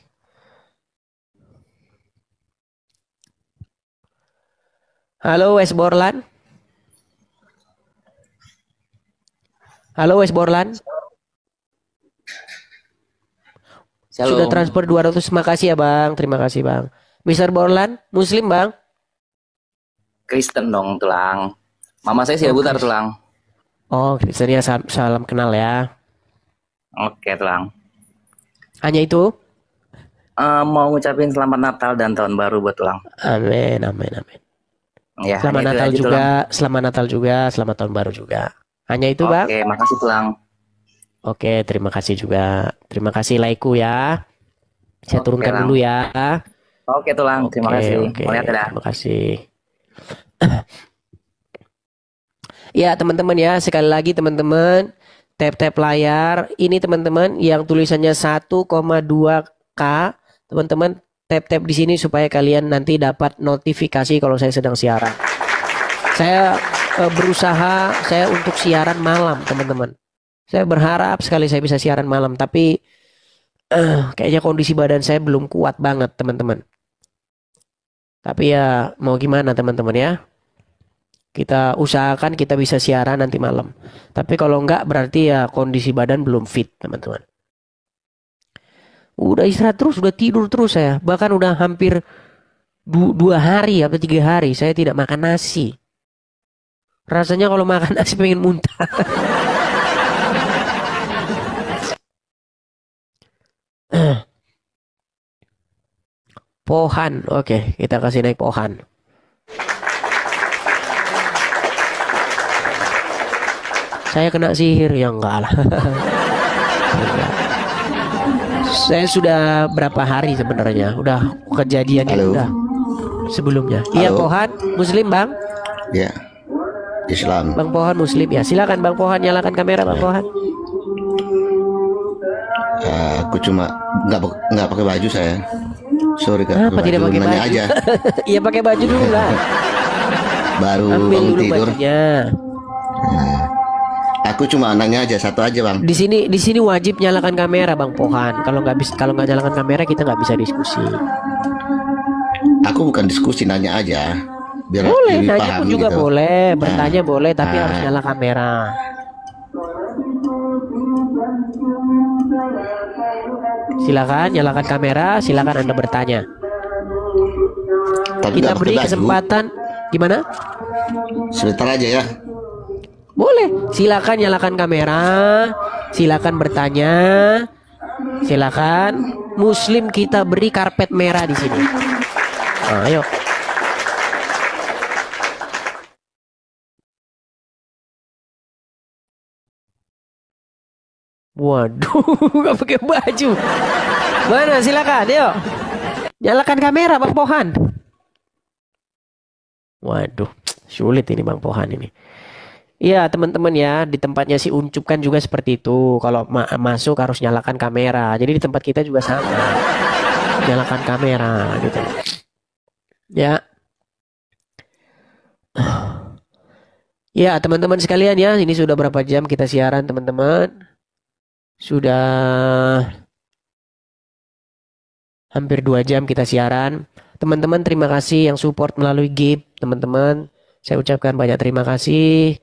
Halo Westborland. Halo Westborland. Sudah transfer 200. Makasih ya Bang. Terima kasih Bang. Mr. Borlan, Muslim Bang? Kristen dong tulang. Mama saya sih Butar tulang. Oh Kristen ya, salam kenal ya. Oke tulang. Hanya itu? Mau ngucapin selamat Natal dan tahun baru buat tulang. Amin, amin, amin. Ya, selamat Natal juga, selamat Natal juga, selamat tahun baru juga. Hanya itu Bang? Oke, makasih tulang. Oke, terima kasih juga. Terima kasih Laiku ya. Saya turunkan dulu ya. Oke tulang, terima kasih. Terima kasih. Ya teman-teman ya, sekali lagi teman-teman, tap-tap layar. Ini teman-teman yang tulisannya 1,2K. Teman-teman tap-tap di sini supaya kalian nanti dapat notifikasi kalau saya sedang siaran. Saya berusaha saya untuk siaran malam teman-teman. Saya berharap sekali saya bisa siaran malam, tapi kayaknya kondisi badan saya belum kuat banget teman-teman. Tapi ya mau gimana teman-teman ya. Kita usahakan kita bisa siaran nanti malam. Tapi kalau enggak berarti ya kondisi badan belum fit teman-teman. Udah istirahat terus, udah tidur terus saya. Bahkan udah hampir 2 hari atau 3 hari saya tidak makan nasi. Rasanya kalau makan nasi pengen muntah. Pohan, oke, kita kasih naik Pohan. Saya kena sihir ya enggak lah. Saya sudah berapa hari sebenarnya, udah kejadian udah sebelumnya. Iya Pohan, Muslim Bang? Ya, Islam. Bang Pohan Muslim ya. Silakan Bang Pohan, nyalakan kamera Bang Pohan. Aku cuma nggak pakai baju saya. Sorry Kak. Kenapa tidak pakai baju? Aja. Iya pakai baju dulu lah. Baru ambil bangun dulu tidur. Bajunya. Aku cuma anaknya aja, satu aja Bang. Di sini wajib nyalakan kamera Bang Pohan. Kalau nggak nyalakan kamera kita nggak bisa diskusi. Aku bukan diskusi, nanya aja. Biar Boleh, lebih nanya paham pun juga gitu. boleh, bertanya boleh, tapi harus nyala kamera. Silakan nyalakan kamera, silakan Anda bertanya. Tapi Kita nggak beri pakai baju. kesempatan. Gimana? Sebentar aja ya. Boleh, silakan nyalakan kamera, silakan bertanya, silakan. Muslim kita beri karpet merah di sini. Ayo. Waduh, nggak pakai baju. Mana? Silakan, yuk. Nyalakan kamera, Bang Pohan. Waduh, sulit ini Bang Pohan ini. Iya teman-teman ya, di tempatnya si Uncup kan juga seperti itu. Kalau masuk harus nyalakan kamera. Jadi di tempat kita juga sama. Nyalakan kamera gitu. Ya. Ya teman-teman sekalian ya, ini sudah berapa jam kita siaran teman-teman? Sudah hampir 2 jam kita siaran. Teman-teman terima kasih yang support melalui Gift teman-teman. Saya ucapkan banyak terima kasih.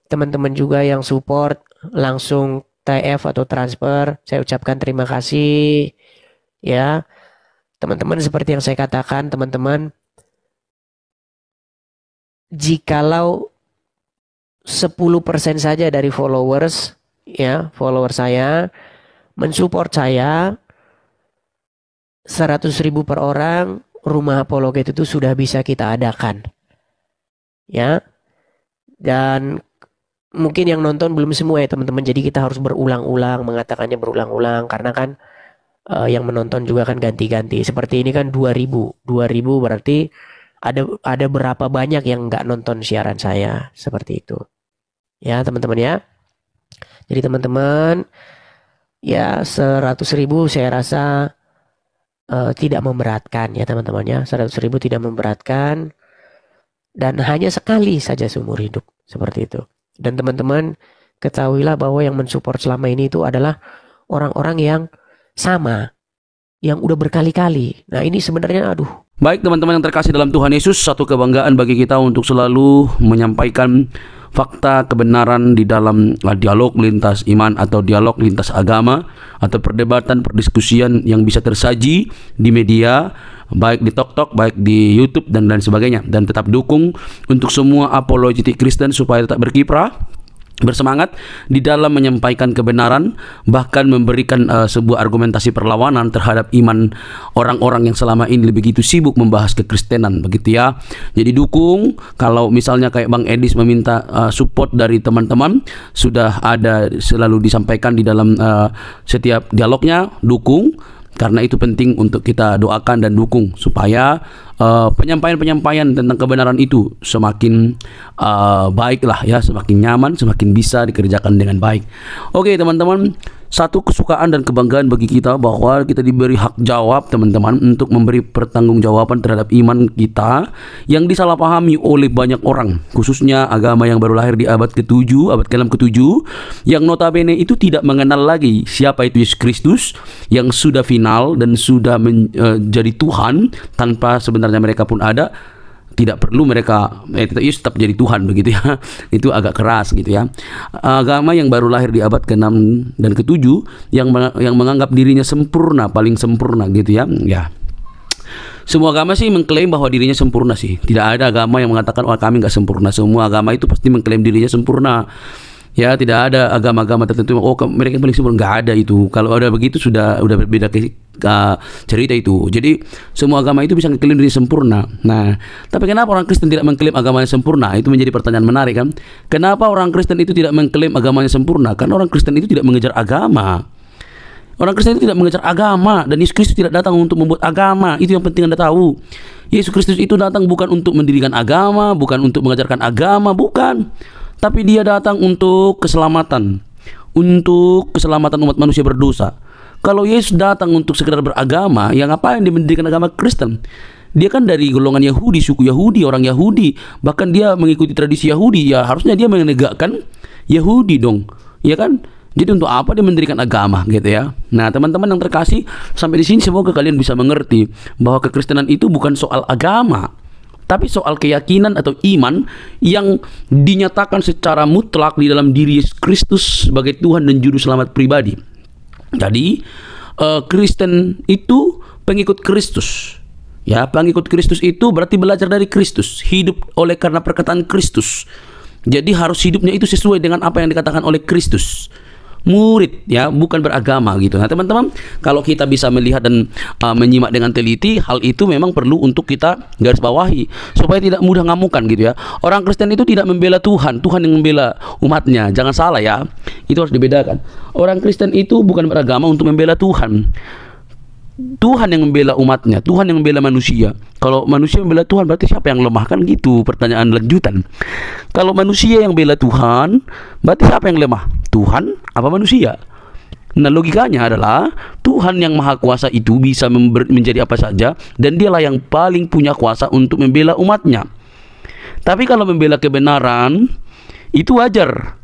Teman-teman juga yang support langsung TF atau transfer, saya ucapkan terima kasih. Ya. Teman-teman seperti yang saya katakan teman-teman, jikalau 10% saja dari followers ya, follower saya mensupport saya 100.000 per orang, rumah apologet itu sudah bisa kita adakan. Ya. Dan mungkin yang nonton belum semua ya teman-teman. Jadi kita harus berulang-ulang mengatakannya berulang-ulang karena kan yang menonton juga kan ganti-ganti. Seperti ini kan 2000 berarti ada berapa banyak yang nggak nonton siaran saya seperti itu. Ya teman-teman ya. Jadi teman-teman ya 100.000 saya rasa tidak memberatkan ya teman-teman ya. 100.000 tidak memberatkan dan hanya sekali saja seumur hidup seperti itu. Dan teman-teman ketahuilah bahwa yang mensupport selama ini itu adalah orang-orang yang sama, yang udah berkali-kali. Nah ini sebenarnya aduh. Baik teman-teman yang terkasih dalam Tuhan Yesus, satu kebanggaan bagi kita untuk selalu menyampaikan fakta kebenaran di dalam dialog lintas iman atau dialog lintas agama atau perdebatan perdiskusian yang bisa tersaji di media, baik di TikTok, baik di YouTube dan lain sebagainya. Dan tetap dukung untuk semua apologetik Kristen supaya tetap berkiprah, bersemangat di dalam menyampaikan kebenaran, bahkan memberikan sebuah argumentasi perlawanan terhadap iman orang-orang yang selama ini begitu sibuk membahas kekristenan, begitu ya. Jadi dukung. Kalau misalnya kayak Bang Edis meminta support dari teman-teman, sudah ada selalu disampaikan di dalam setiap dialognya, dukung. Karena itu penting untuk kita doakan dan dukung supaya penyampaian-penyampaian tentang kebenaran itu semakin baiklah ya, semakin nyaman, semakin bisa dikerjakan dengan baik. Oke teman-teman, satu kesukaan dan kebanggaan bagi kita bahwa kita diberi hak jawab teman-teman untuk memberi pertanggungjawaban terhadap iman kita yang disalahpahami oleh banyak orang, khususnya agama yang baru lahir di abad ke-7, abad ke-6, ke-7, yang notabene itu tidak mengenal lagi siapa itu Yesus Kristus yang sudah final dan sudah menjadi Tuhan tanpa sebenarnya mereka pun ada. Tidak perlu mereka tetap jadi Tuhan, begitu ya. Itu agak keras gitu ya. Agama yang baru lahir di abad ke-6 dan ke-7 yang menganggap dirinya sempurna, paling sempurna gitu ya. Ya. Semua agama sih mengklaim bahwa dirinya sempurna sih. Tidak ada agama yang mengatakan kami nggak sempurna. Semua agama itu pasti mengklaim dirinya sempurna. Ya, tidak ada agama-agama tertentu mereka paling sempurna, nggak ada itu. Kalau ada begitu sudah berbeda cerita itu. Jadi semua agama itu bisa mengklaim diri sempurna. Nah, tapi kenapa orang Kristen tidak mengklaim agamanya sempurna? Itu menjadi pertanyaan menarik kan? Kenapa orang Kristen itu tidak mengklaim agamanya sempurna? Karena orang Kristen itu tidak mengejar agama. Orang Kristen itu tidak mengejar agama, dan Yesus Kristus tidak datang untuk membuat agama. Itu yang penting Anda tahu. Yesus Kristus itu datang bukan untuk mendirikan agama, bukan untuk mengajarkan agama, bukan. Tapi dia datang untuk keselamatan, untuk keselamatan umat manusia berdosa. Kalau Yesus datang untuk sekedar beragama, yang ngapain dia mendirikan agama Kristen? Dia kan dari golongan Yahudi, suku Yahudi, orang Yahudi. Bahkan dia mengikuti tradisi Yahudi. Ya harusnya dia menegakkan Yahudi dong, ya kan? Jadi untuk apa dia mendirikan agama gitu ya? Nah teman-teman yang terkasih, sampai di sini semoga kalian bisa mengerti bahwa kekristenan itu bukan soal agama, tapi soal keyakinan atau iman yang dinyatakan secara mutlak di dalam diri Yesus Kristus sebagai Tuhan dan Juru Selamat pribadi. Jadi Kristen itu pengikut Kristus. Ya, pengikut Kristus itu berarti belajar dari Kristus, hidup oleh karena perkataan Kristus. Jadi harus hidupnya itu sesuai dengan apa yang dikatakan oleh Kristus. Murid ya, bukan beragama gitu. Nah teman-teman, kalau kita bisa melihat dan menyimak dengan teliti, hal itu memang perlu untuk kita garis bawahi supaya tidak mudah ngamukan gitu ya. Orang Kristen itu tidak membela Tuhan, Tuhan yang membela umatnya. Jangan salah ya, itu harus dibedakan. Orang Kristen itu bukan beragama untuk membela Tuhan. Tuhan yang membela umatnya, Tuhan yang membela manusia. Kalau manusia membela Tuhan, berarti siapa yang lemah? Kan gitu pertanyaan lanjutan. Kalau manusia yang bela Tuhan, berarti siapa yang lemah? Tuhan apa manusia? Nah logikanya adalah Tuhan yang maha kuasa itu bisa menjadi apa saja, dan dialah yang paling punya kuasa untuk membela umatnya. Tapi kalau membela kebenaran, itu wajar.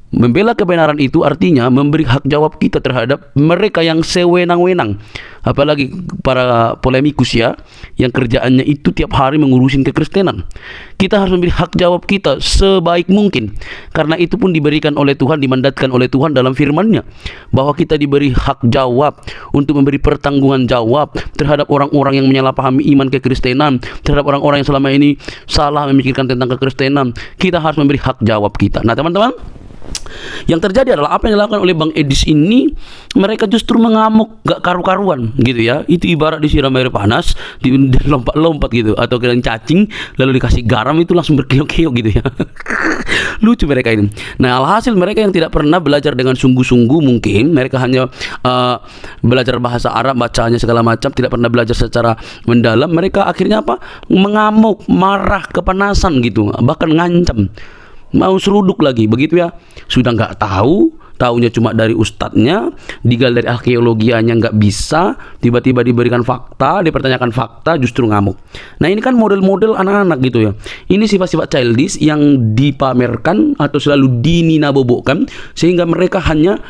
Membela kebenaran itu artinya memberi hak jawab kita terhadap mereka yang sewenang-wenang. Apalagi para polemikus ya, yang kerjaannya itu tiap hari mengurusin kekristenan. Kita harus memberi hak jawab kita sebaik mungkin. Karena itu pun diberikan oleh Tuhan, dimandatkan oleh Tuhan dalam firman-Nya, bahwa kita diberi hak jawab untuk memberi pertanggungan jawab terhadap orang-orang yang menyalahpahami iman kekristenan, terhadap orang-orang yang selama ini salah memikirkan tentang kekristenan. Kita harus memberi hak jawab kita. Nah teman-teman, yang terjadi adalah apa yang dilakukan oleh Bang Edis ini, mereka justru mengamuk gak karu-karuan gitu ya. Itu ibarat disiram air panas, lompat-lompat gitu, atau kalian cacing lalu dikasih garam itu langsung berkiok-kiok gitu ya. Lucu mereka ini. Nah alhasil mereka yang tidak pernah belajar dengan sungguh-sungguh, mungkin mereka hanya belajar bahasa Arab, bacanya segala macam, tidak pernah belajar secara mendalam. Mereka akhirnya apa? Mengamuk, marah, kepanasan gitu, bahkan ngancam, mau seruduk lagi begitu ya. Sudah nggak tahu, taunya cuma dari ustadznya, digali dari arkeologianya nggak bisa, tiba-tiba diberikan fakta, dipertanyakan fakta, justru ngamuk. Nah ini kan model-model anak-anak gitu ya. Ini sifat-sifat childish yang dipamerkan atau selalu dininabobokkan, sehingga mereka hanya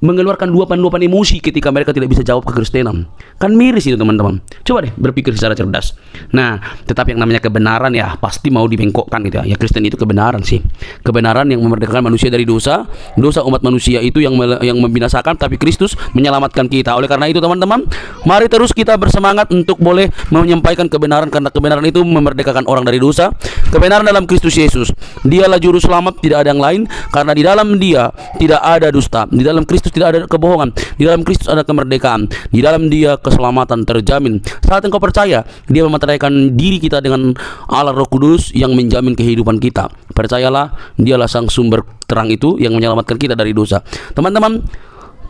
mengeluarkan luapan-luapan emosi ketika mereka tidak bisa jawab kekristenan. Kan miris itu teman-teman. Coba deh berpikir secara cerdas. Nah, tetapi yang namanya kebenaran ya pasti mau dibengkokkan gitu ya. Ya Kristen itu kebenaran sih. Kebenaran yang memerdekakan manusia dari dosa. Dosa umat manusia itu yang membinasakan, tapi Kristus menyelamatkan kita. Oleh karena itu teman-teman, mari terus kita bersemangat untuk boleh menyampaikan kebenaran, karena kebenaran itu memerdekakan orang dari dosa. Kebenaran dalam Kristus Yesus. Dialah juru selamat, tidak ada yang lain, karena di dalam Dia tidak ada dusta. Di dalam Kristus tidak ada kebohongan. Di dalam Kristus ada kemerdekaan. Di dalam Dia keselamatan terjamin. Saat engkau percaya, Dia memateraikan diri kita dengan Allah Roh Kudus yang menjamin kehidupan kita. Percayalah, Dialah sang sumber terang itu yang menyelamatkan kita dari dosa. Teman-teman,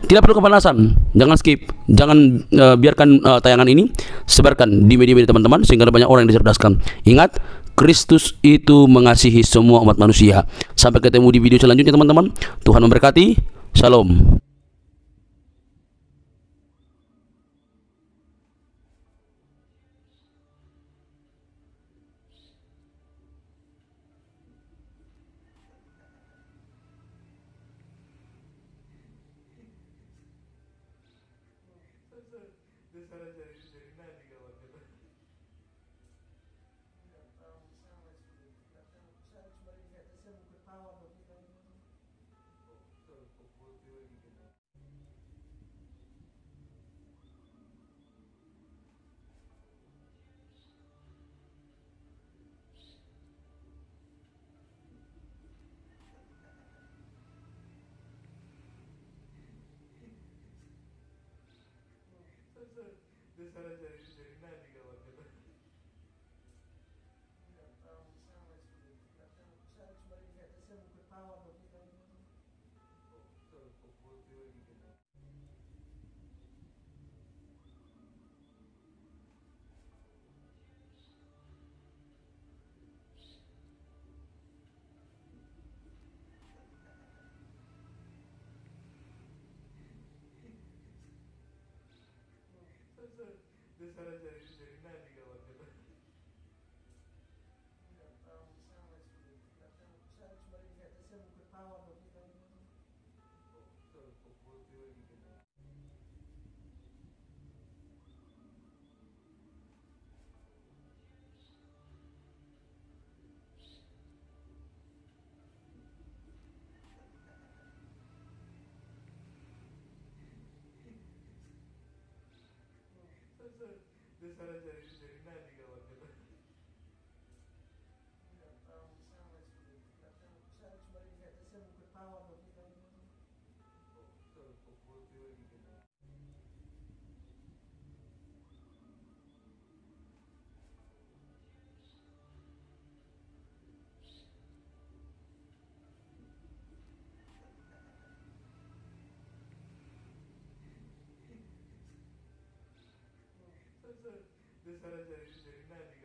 tidak perlu kepanasan, jangan skip, jangan biarkan tayangan ini, sebarkan di media-media teman-teman sehingga banyak orang yang dicerdaskan. Ingat, Kristus itu mengasihi semua umat manusia. Sampai ketemu di video selanjutnya teman-teman. Tuhan memberkati. Shalom. Desa jadi nadi